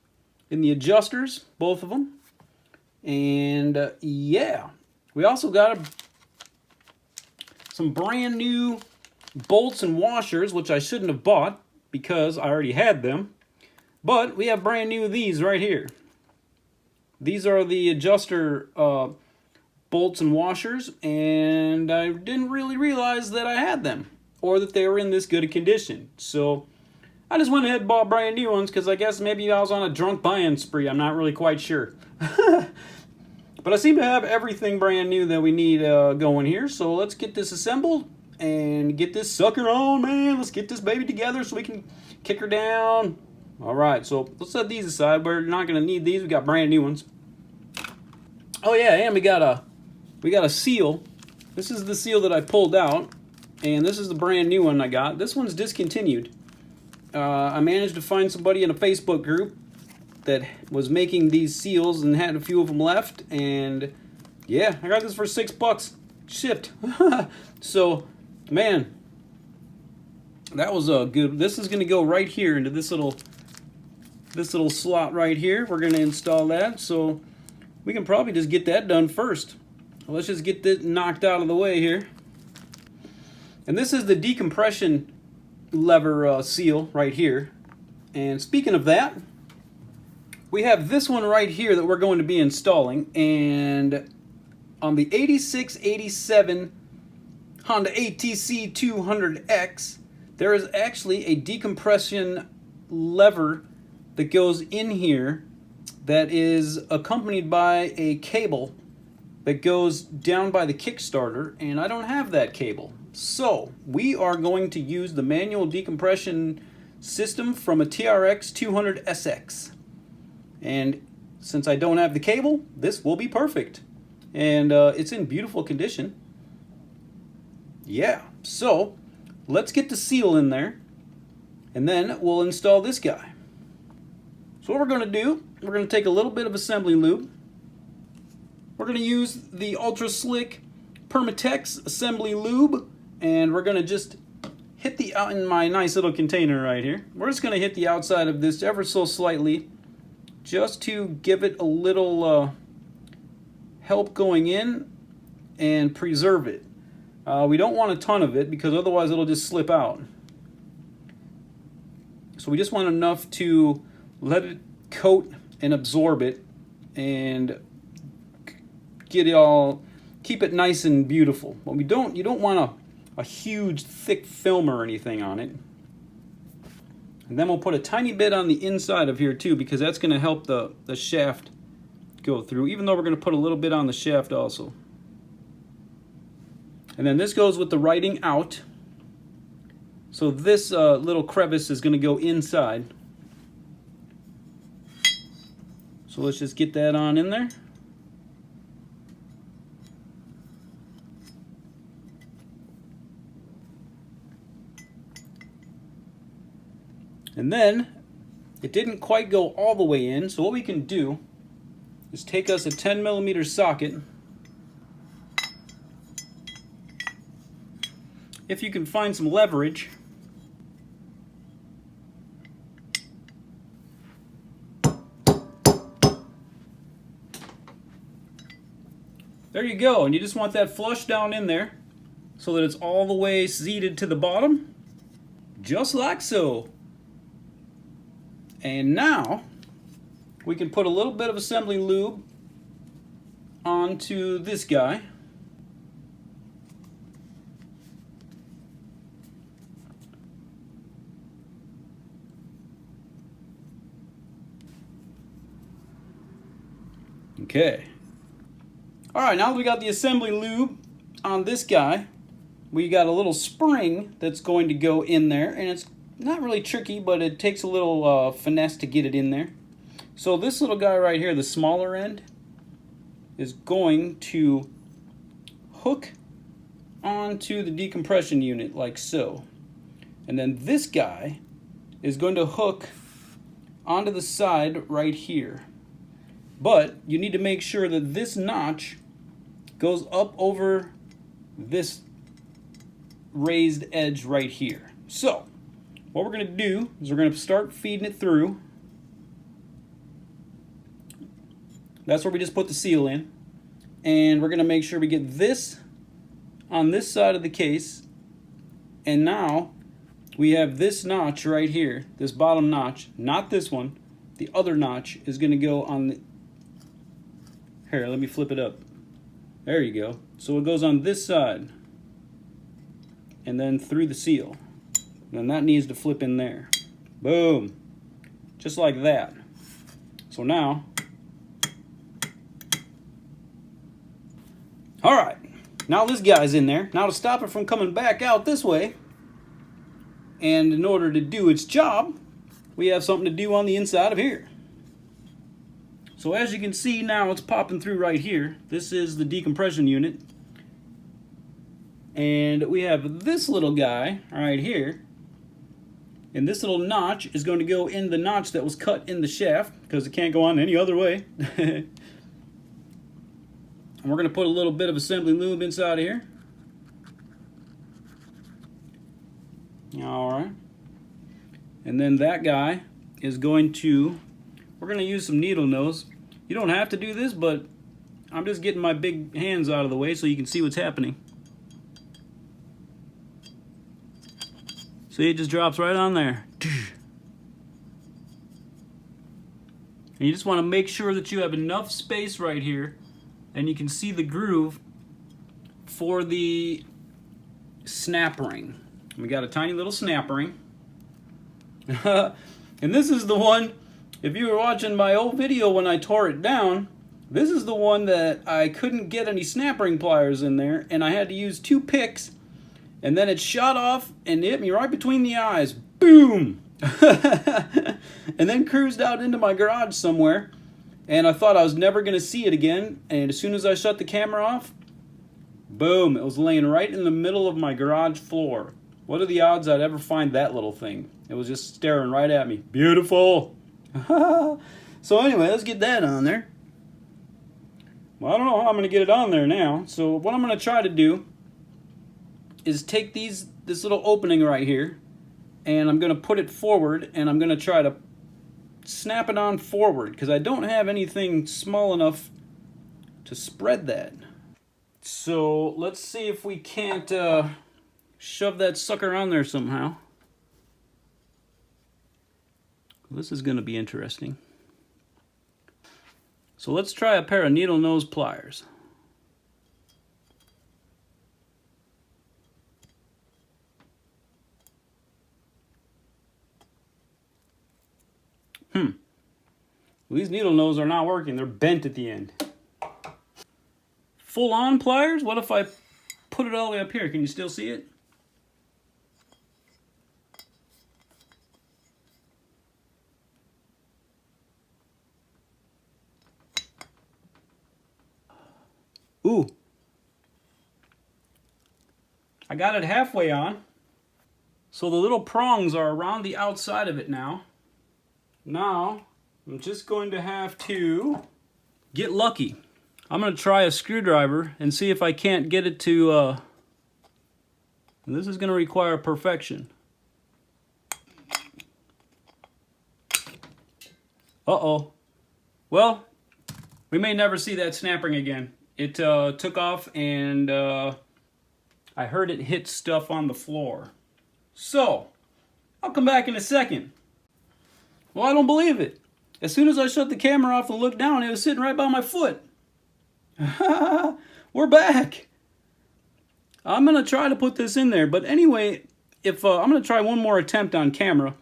in the adjusters, both of them. And yeah, we also got some brand new bolts and washers, which I shouldn't have bought because I already had them. But we have brand new these right here. These are the adjuster bolts and washers, and I didn't really realize that I had them or that they were in this good a condition. So I just went ahead and bought brand new ones because I guess maybe I was on a drunk buying spree. I'm not really quite sure. But I seem to have everything brand new that we need going here. So let's get this assembled and get this sucker on, man. Let's get this baby together so we can kick her down. All right, so let's set these aside. We're not going to need these. We got brand new ones. Oh yeah, and we got a seal. This is the seal that I pulled out, and this is the brand new one I got. This one's discontinued. I managed to find somebody in a Facebook group that was making these seals and had a few of them left, and yeah, I got this for $6 shipped. So man, that was a good. This is going to go right here into this little slot right here. We're going to install that, so we can probably just get that done first. Let's just get this knocked out of the way here. And this is the Decompression lever seal right here. And speaking of that, we have this one right here that we're going to be installing, and on the 8687 Honda ATC 200X, there is actually a decompression lever that goes in here that is accompanied by a cable that goes down by the Kickstarter, and I don't have that cable. So we are going to use the manual decompression system from a TRX200SX. And since I don't have the cable, this will be perfect. And it's in beautiful condition. Yeah, so let's get the seal in there, and then we'll install this guy. So what we're going to do, we're going to take a little bit of assembly lube. We're going to use the Ultra Slick Permatex assembly lube, and we're going to just hit the out in my nice little container right here. We're just going to hit the outside of this ever so slightly, just to give it a little help going in and preserve it. We don't want a ton of it because otherwise it'll just slip out. So we just want enough to let it coat and absorb it and get it all, keep it nice and beautiful. But you don't want a huge thick film or anything on it. And then we'll put a tiny bit on the inside of here too, because that's going to help the shaft go through, even though we're going to put a little bit on the shaft also. And then this goes with the writing out. So this little crevice is going to go inside. So let's just get that on in there. And then it didn't quite go all the way in, so what we can do is take us a 10mm socket. If you can find some leverage, there you go. And you just want that flush down in there so that it's all the way seated to the bottom, just like so. And now we can put a little bit of assembly lube onto this guy. Okay. Alright, now that we got the assembly lube on this guy, we got a little spring that's going to go in there, and it's not really tricky, but it takes a little finesse to get it in there. So this little guy right here, the smaller end, is going to hook onto the decompression unit like so. And then this guy is going to hook onto the side right here. But you need to make sure that this notch goes up over this raised edge right here. So what we're going to do is we're going to start feeding it through. That's where we just put the seal in. And we're going to make sure we get this on this side of the case. And now we have this notch right here, this bottom notch, not this one. The other notch is going to go on the... Here, let me flip it up. There you go. So it goes on this side. And then through the seal. And that needs to flip in there. Boom. Just like that. So now, alright, now this guy's in there. Now to stop it from coming back out this way, and in order to do its job, we have something to do on the inside of here. So as you can see now, it's popping through right here. This is the decompression unit. And we have this little guy right here. And this little notch is going to go in the notch that was cut in the shaft, because it can't go on any other way. And we're going to put a little bit of assembly lube inside of here. Alright. And then that guy is going to, we're going to use some needle nose. You don't have to do this, but I'm just getting my big hands out of the way so you can see what's happening. See, it just drops right on there. And you just want to make sure that you have enough space right here and you can see the groove for the snap ring. We got a tiny little snap ring. And this is the one, if you were watching my old video when I tore it down, this is the one that I couldn't get any snap ring pliers in there, and I had to use 2 picks, and then it shot off and hit me right between the eyes. Boom! And then cruised out into my garage somewhere, and I thought I was never going to see it again, and as soon as I shut the camera off, boom, it was laying right in the middle of my garage floor. What are the odds I'd ever find that little thing? It was just staring right at me. Beautiful! So anyway, let's get that on there. Well, I don't know how I'm going to get it on there now, so what I'm going to try to do is take this little opening right here, and I'm going to put it forward, and I'm going to try to snap it on forward, because I don't have anything small enough to spread that. So let's see if we can't shove that sucker on there somehow. This is going to be interesting. So let's try a pair of needle nose pliers. These needle nose are not working. They're bent at the end. Full on pliers? What if I put it all the way up here? Can you still see it? Ooh. I got it halfway on. So the little prongs are around the outside of it now. Now, I'm just going to have to get lucky. I'm going to try a screwdriver and see if I can't get it to, and this is going to require perfection. Uh-oh. Well, we may never see that snap ring again. It took off and I heard it hit stuff on the floor. So, I'll come back in a second. Well, I don't believe it. As soon as I shut the camera off and looked down, it was sitting right by my foot. We're back. I'm going to try to put this in there. But anyway, if I'm going to try one more attempt on camera.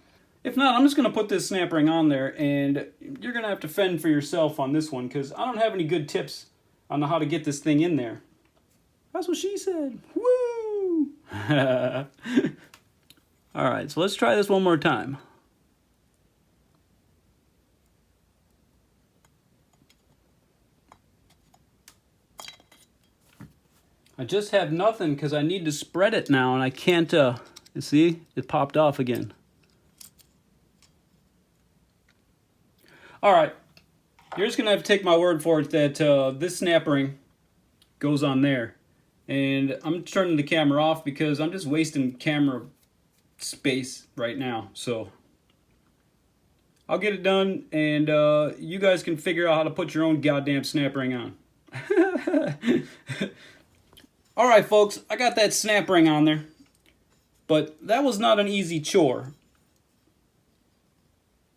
If not, I'm just going to put this snap ring on there. And you're going to have to fend for yourself on this one, because I don't have any good tips on how to get this thing in there. That's what she said. Woo! Alright, so let's try this one more time. I just have nothing because I need to spread it now, and I can't, you see? It popped off again. Alright, you're just going to have to take my word for it that this snap ring goes on there. And I'm turning the camera off because I'm just wasting camera space right now. So I'll get it done, and you guys can figure out how to put your own goddamn snap ring on. Alright folks, I got that snap ring on there, but that was not an easy chore.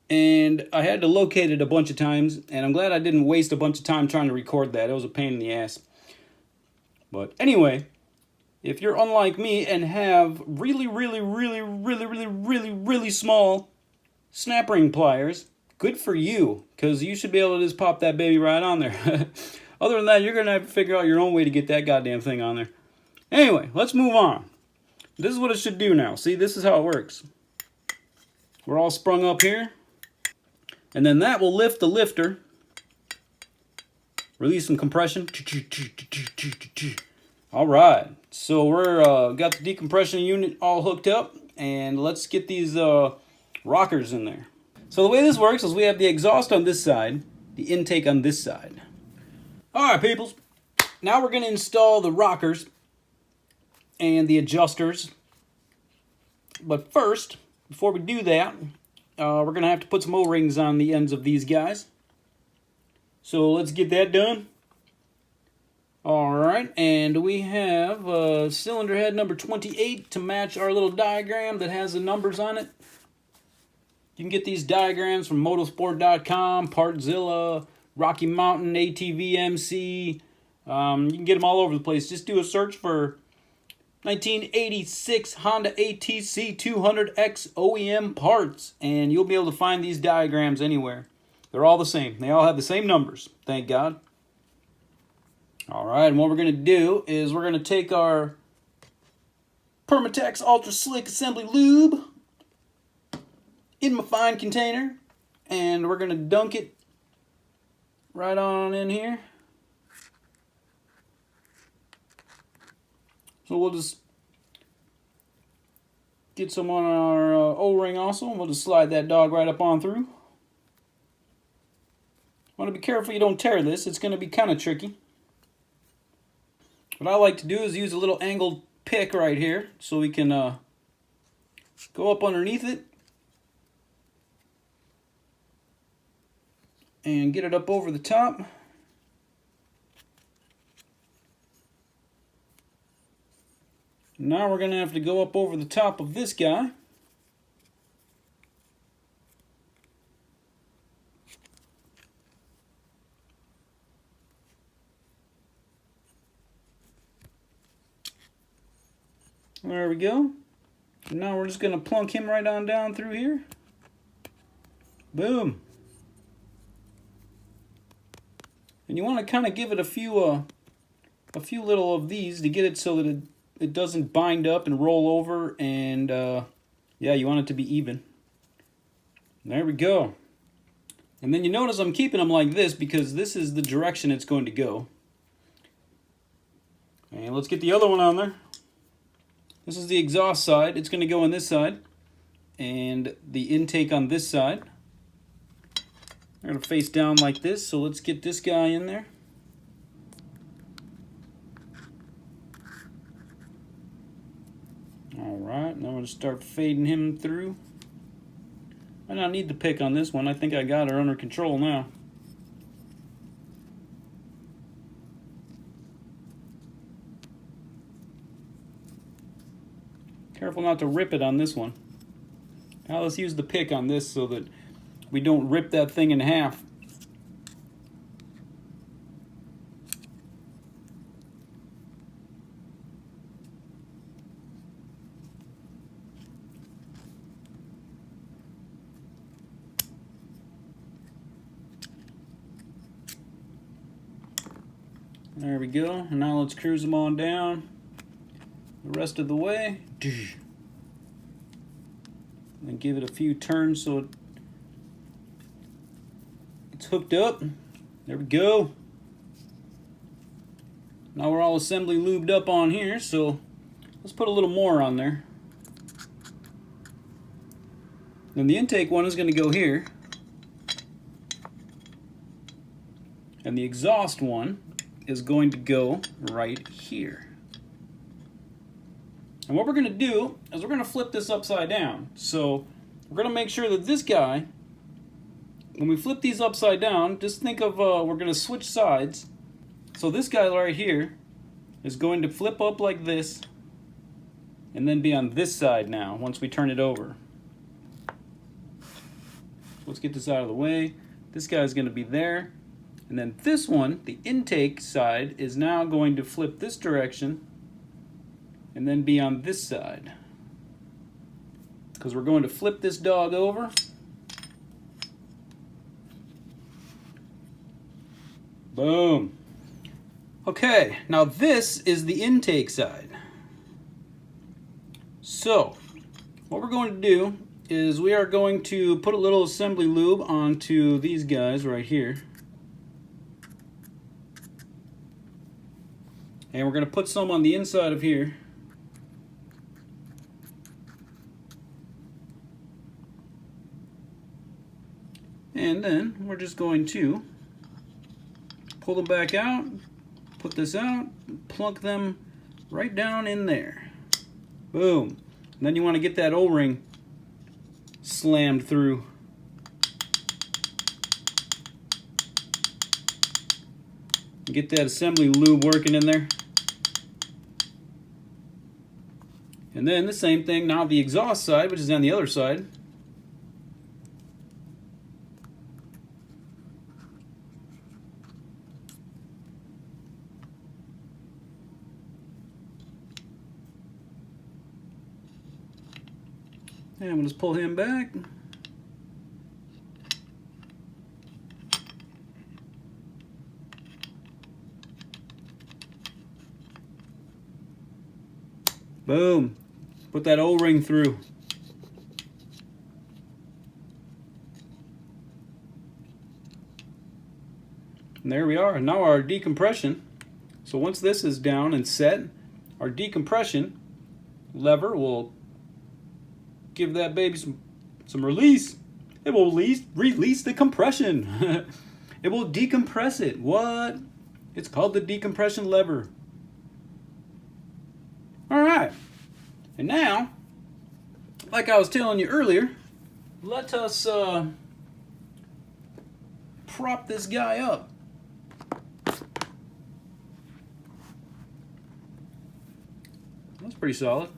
And I had to locate it a bunch of times, and I'm glad I didn't waste a bunch of time trying to record that. It was a pain in the ass. But anyway, if you're unlike me and have really small snap ring pliers, good for you, because you should be able to just pop that baby right on there. Other than that, you're going to have to figure out your own way to get that goddamn thing on there. Anyway, let's move on. This is what it should do now. See, this is how it works. We're all sprung up here. And then that will lift the lifter. Release some compression. Alright, so we're got the decompression unit all hooked up. And let's get these rockers in there. So the way this works is we have the exhaust on this side, the intake on this side. Alright, peoples. Now we're going to install the rockers and the adjusters. But first, before we do that, we're going to have to put some O-rings on the ends of these guys. So let's get that done. Alright, and we have cylinder head number 28 to match our little diagram that has the numbers on it. You can get these diagrams from motorsport.com, Partzilla, Rocky Mountain, ATVMC. You can get them all over the place. Just do a search for 1986 Honda ATC 200X OEM parts, and you'll be able to find these diagrams anywhere. They're all the same. They all have the same numbers, thank God. Alright, and what we're going to do is we're going to take our Permatex Ultra Slick Assembly Lube in my fine container, and we're going to dunk it right on in here. So we'll just get some on our O-ring also, and we'll just slide that dog right up on through. Want to be careful you don't tear this. It's going to be kind of tricky. What I like to do is use a little angled pick right here so we can go up underneath it and get it up over the top. Now we're going to have to go up over the top of this guy. There we go. And now we're just going to plunk him right on down through here. Boom. And you want to kind of give it a few little of these to get it so that it doesn't bind up and roll over, and yeah, you want it to be even. There we go. And then you notice I'm keeping them like this because this is the direction it's going to go. And let's get the other one on there. This is the exhaust side. It's going to go on this side, and the intake on this side. They're going to face down like this, so let's get this guy in there. Alright, now we're going to start fading him through. I don't need the pick on this one. I think I got her under control now. Careful not to rip it on this one. Now let's use the pick on this so that we don't rip that thing in half. There we go. And now let's cruise them on down the rest of the way. And give it a few turns so it's hooked up. There we go. Now we're all assembly lubed up on here, so let's put a little more on there. Then the intake one is going to go here. And the exhaust one is going to go right here. And what we're going to do is we're going to flip this upside down. So we're going to make sure that this guy, when we flip these upside down, just think of, we're going to switch sides. So this guy right here is going to flip up like this and then be on this side now once we turn it over. Let's get this out of the way. This guy's going to be there. And then this one, the intake side, is now going to flip this direction and then be on this side. Because we're going to flip this dog over. Boom. Okay, now this is the intake side. So, what we're going to do is we are going to put a little assembly lube onto these guys right here. And we're going to put some on the inside of here. And then we're just going to pull them back out, put this out, plunk them right down in there. Boom. And then you want to get that O-ring slammed through. Get that assembly lube working in there. And then the same thing now the exhaust side, which is on the other side. And we'll just pull him back. Boom. Put that O-ring through. And there we are. Now our decompression. So once this is down and set, our decompression lever will give that baby some release. It will release the compression. It will decompress it. What? It's called the decompression lever. Alright. And now, like I was telling you earlier, let us prop this guy up. That's pretty solid.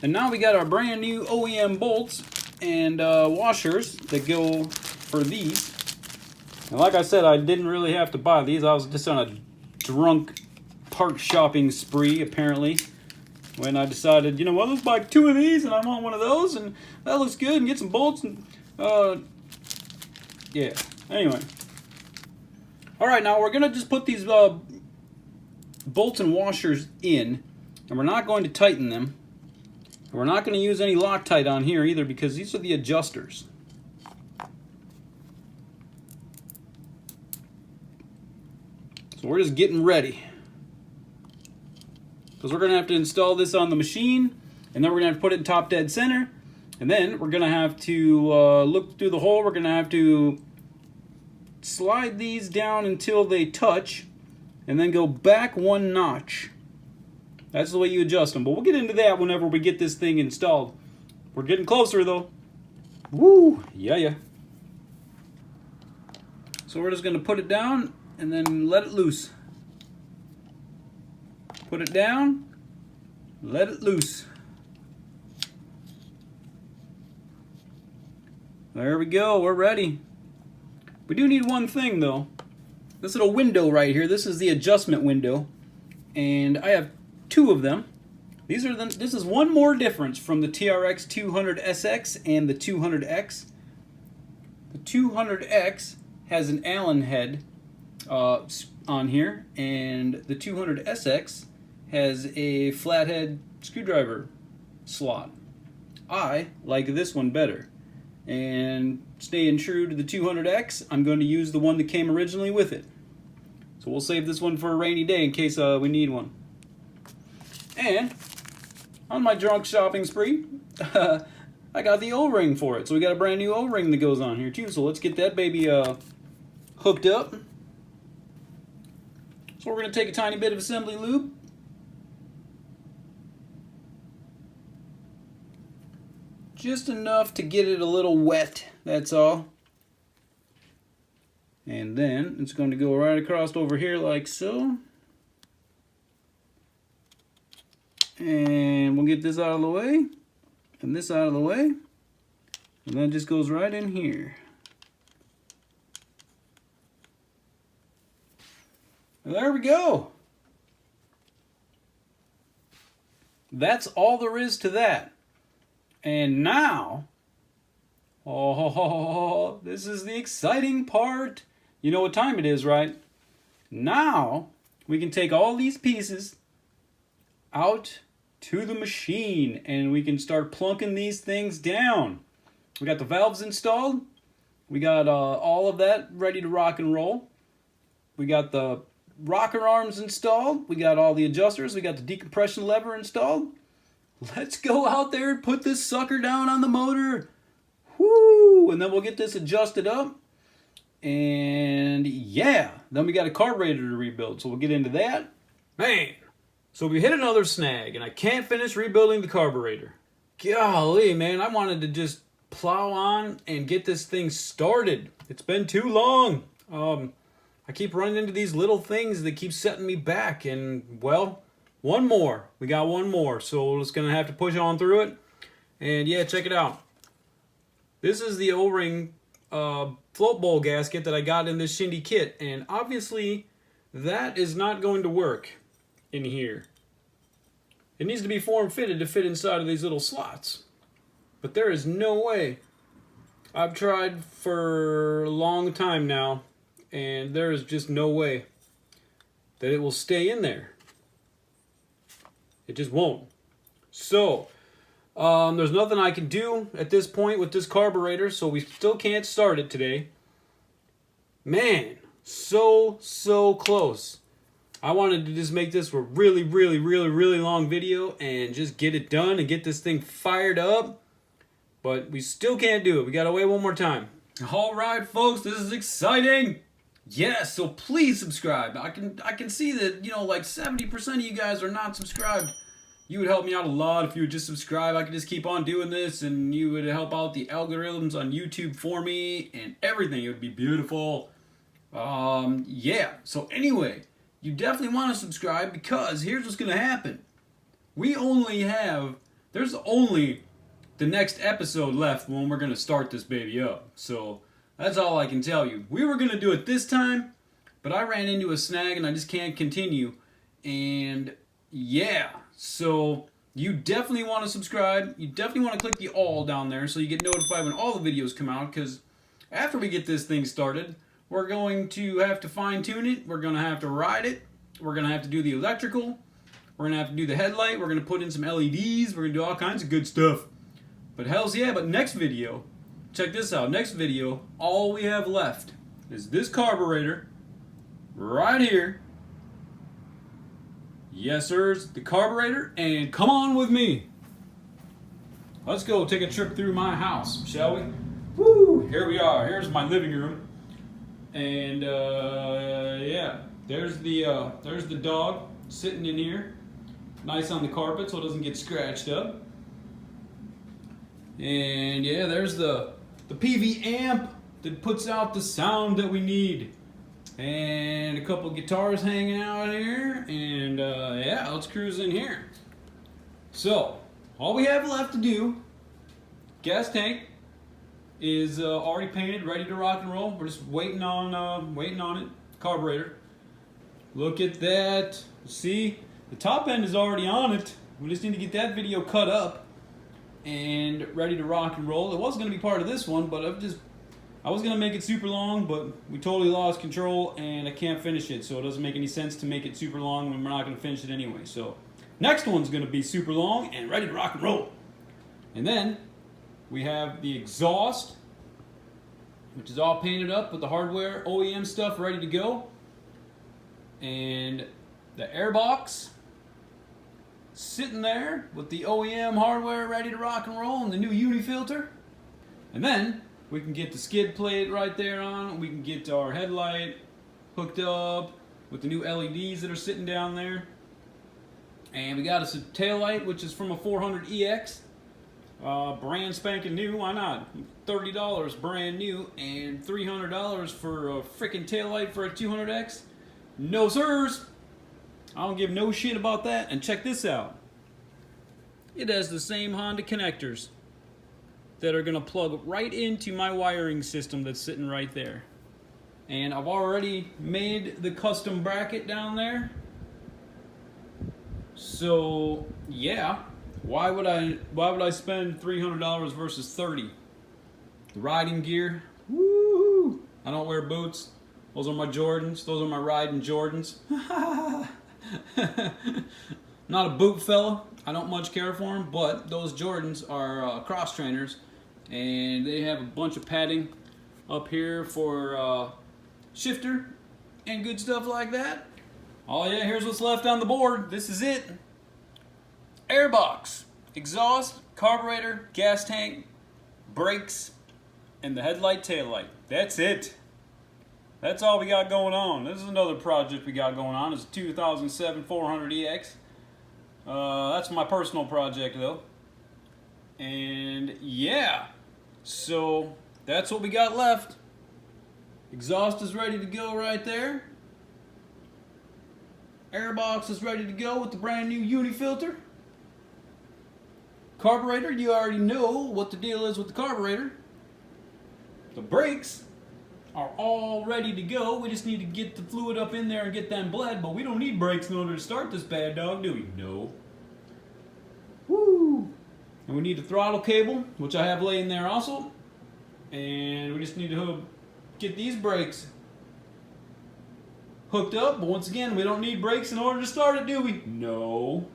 And now we got our brand new OEM bolts and washers that go for these. And like I said, I didn't really have to buy these. I was just on a drunk park shopping spree, apparently, when I decided, you know what, let's buy 2 of these, and I want one of those, and that looks good, and get some bolts, and yeah. Anyway. Alright, now we're going to just put these bolts and washers in, and we're not going to tighten them. We're not going to use any Loctite on here either, because these are the adjusters. So we're just getting ready. Because we're going to have to install this on the machine, and then we're going to have to put it in top dead center, and then we're going to have to look through the hole. We're going to have to slide these down until they touch, and then go back 1 notch. That's the way you adjust them, but we'll get into that whenever we get this thing installed. We're getting closer though. Woo! Yeah. So we're just going to put it down and then let it loose. Put it down, let it loose. There we go, we're ready. We do need one thing though. This little window right here, this is the adjustment window, and I have 2 of them. This is one more difference from the TRX200SX and the 200X. The 200X has an Allen head on here, and the 200SX has a flathead screwdriver slot. I like this one better, and staying true to the 200X, I'm going to use the one that came originally with it. So we'll save this one for a rainy day in case we need one. And on my drunk shopping spree, I got the O-ring for it. So we got a brand new O-ring that goes on here too. So let's get that baby hooked up. So we're going to take a tiny bit of assembly lube. Just enough to get it a little wet, that's all. And then it's going to go right across over here like so. And we'll get this out of the way, and this out of the way, and that just goes right in here. And there we go. That's all there is to that. And now, oh, this is the exciting part. You know what time it is, right? Now, we can take all these pieces out to the machine, and we can start plunking these things down. We got the valves installed. We got all of that ready to rock and roll. We got the rocker arms installed. We got all the adjusters. We got the decompression lever installed. Let's go out there and put this sucker down on the motor. Woo! And then we'll get this adjusted up. And yeah, then we got a carburetor to rebuild, so we'll get into that. Man, so we hit another snag, and I can't finish rebuilding the carburetor. Golly, man, I wanted to just plow on and get this thing started. It's been too long. I keep running into these little things that keep setting me back. And, well, one more. We got one more. So we're just going to have to push on through it. And, yeah, check it out. This is the O-ring float bowl gasket that I got in this Shindy kit. And, obviously, that is not going to work in here. It needs to be form-fitted to fit inside of these little slots. But there is no way. I've tried for a long time now. And there is just no way that it will stay in there. It just won't. So, there's nothing I can do at this point with this carburetor, so we still can't start it today. Man, so close. I wanted to just make this a really long video and just get it done and get this thing fired up. But we still can't do it. We gotta wait one more time. All right, folks, this is exciting. Yes, so please subscribe. I can see that, you know, like 70% of you guys are not subscribed. You would help me out a lot if you would just subscribe. I could just keep on doing this, and you would help out the algorithms on YouTube for me and everything. It would be beautiful. Yeah. So anyway, you definitely want to subscribe, because here's what's going to happen. There's only the next episode left when we're going to start this baby up. So that's all I can tell you. We were going to do it this time, but I ran into a snag and I just can't continue. And yeah, so you definitely want to subscribe. You definitely want to click the all down there so you get notified when all the videos come out, because after we get this thing started, we're going to have to fine tune it. We're going to have to ride it. We're going to have to do the electrical. We're going to have to do the headlight. We're going to put in some LEDs. We're going to do all kinds of good stuff. But hell's yeah, but next video, check this out. Next video, all we have left is this carburetor right here. Yes, sirs, the carburetor, and come on with me. Let's go take a trip through my house, shall we? Woo! Here we are. Here's my living room, and yeah, there's the dog sitting in here, nice on the carpet so it doesn't get scratched up. And yeah, there's the PV amp that puts out the sound that we need. And a couple guitars hanging out here. And yeah, let's cruise in here. So, all we have left to do, gas tank is already painted, ready to rock and roll. We're just waiting on it. Carburetor. Look at that. See, the top end is already on it. We just need to get that video cut up and ready to rock and roll. It was going to be part of this one, but I was going to make it super long, but we totally lost control and I can't finish it, so it doesn't make any sense to make it super long when we're not going to finish it anyway. So next one's going to be super long and ready to rock and roll. And then we have the exhaust, which is all painted up with the hardware OEM stuff ready to go. And the air box sitting there with the OEM hardware ready to rock and roll, and the new uni filter. And then we can get the skid plate right there on. We can get our headlight hooked up with the new LEDs that are sitting down there. And we got us a taillight, which is from a 400EX. Brand spanking new, why not? $30 brand new, and $300 for a freaking taillight for a 200X? No sirs! I don't give no shit about that. And check this out. It has the same Honda connectors that are gonna plug right into my wiring system that's sitting right there. And I've already made the custom bracket down there. So yeah, why would I spend $300 versus $30? The riding gear, woo! I don't wear boots. Those are my Jordans. Those are my riding Jordans. Not a boot fella. I don't much care for them, but those Jordans are cross trainers, and they have a bunch of padding up here for shifter and good stuff like that. Oh yeah, here's what's left on the board. This is it. Airbox, exhaust, carburetor, gas tank, brakes, and the headlight, taillight. That's it. That's all we got going on. This is another project we got going on. It's a 2007 400EX. That's my personal project though. And yeah, so that's what we got left. Exhaust is ready to go right there. Airbox is ready to go with the brand new uni filter. Carburetor, you already know what the deal is with the carburetor. The brakes are all ready to go. We just need to get the fluid up in there and get them bled, but we don't need brakes in order to start this bad dog, do we? No. Woo! And we need the throttle cable, which I have laying there also. And we just need to get these brakes hooked up, but once again, we don't need brakes in order to start it, do we? No.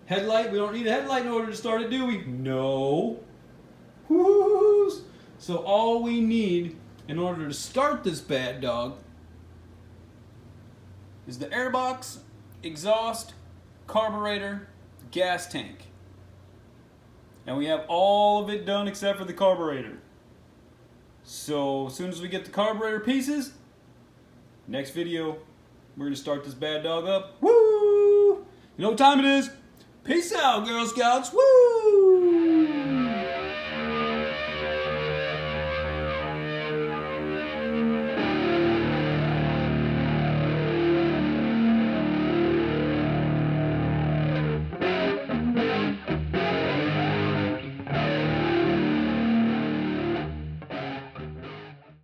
Headlight, we don't need a headlight in order to start it, do we? No. Woo! So all we need in order to start this bad dog is the airbox, exhaust, carburetor, gas tank. And we have all of it done except for the carburetor. So as soon as we get the carburetor pieces, next video, we're going to start this bad dog up. Woo! You know what time it is? Peace out, Girl Scouts. Woo!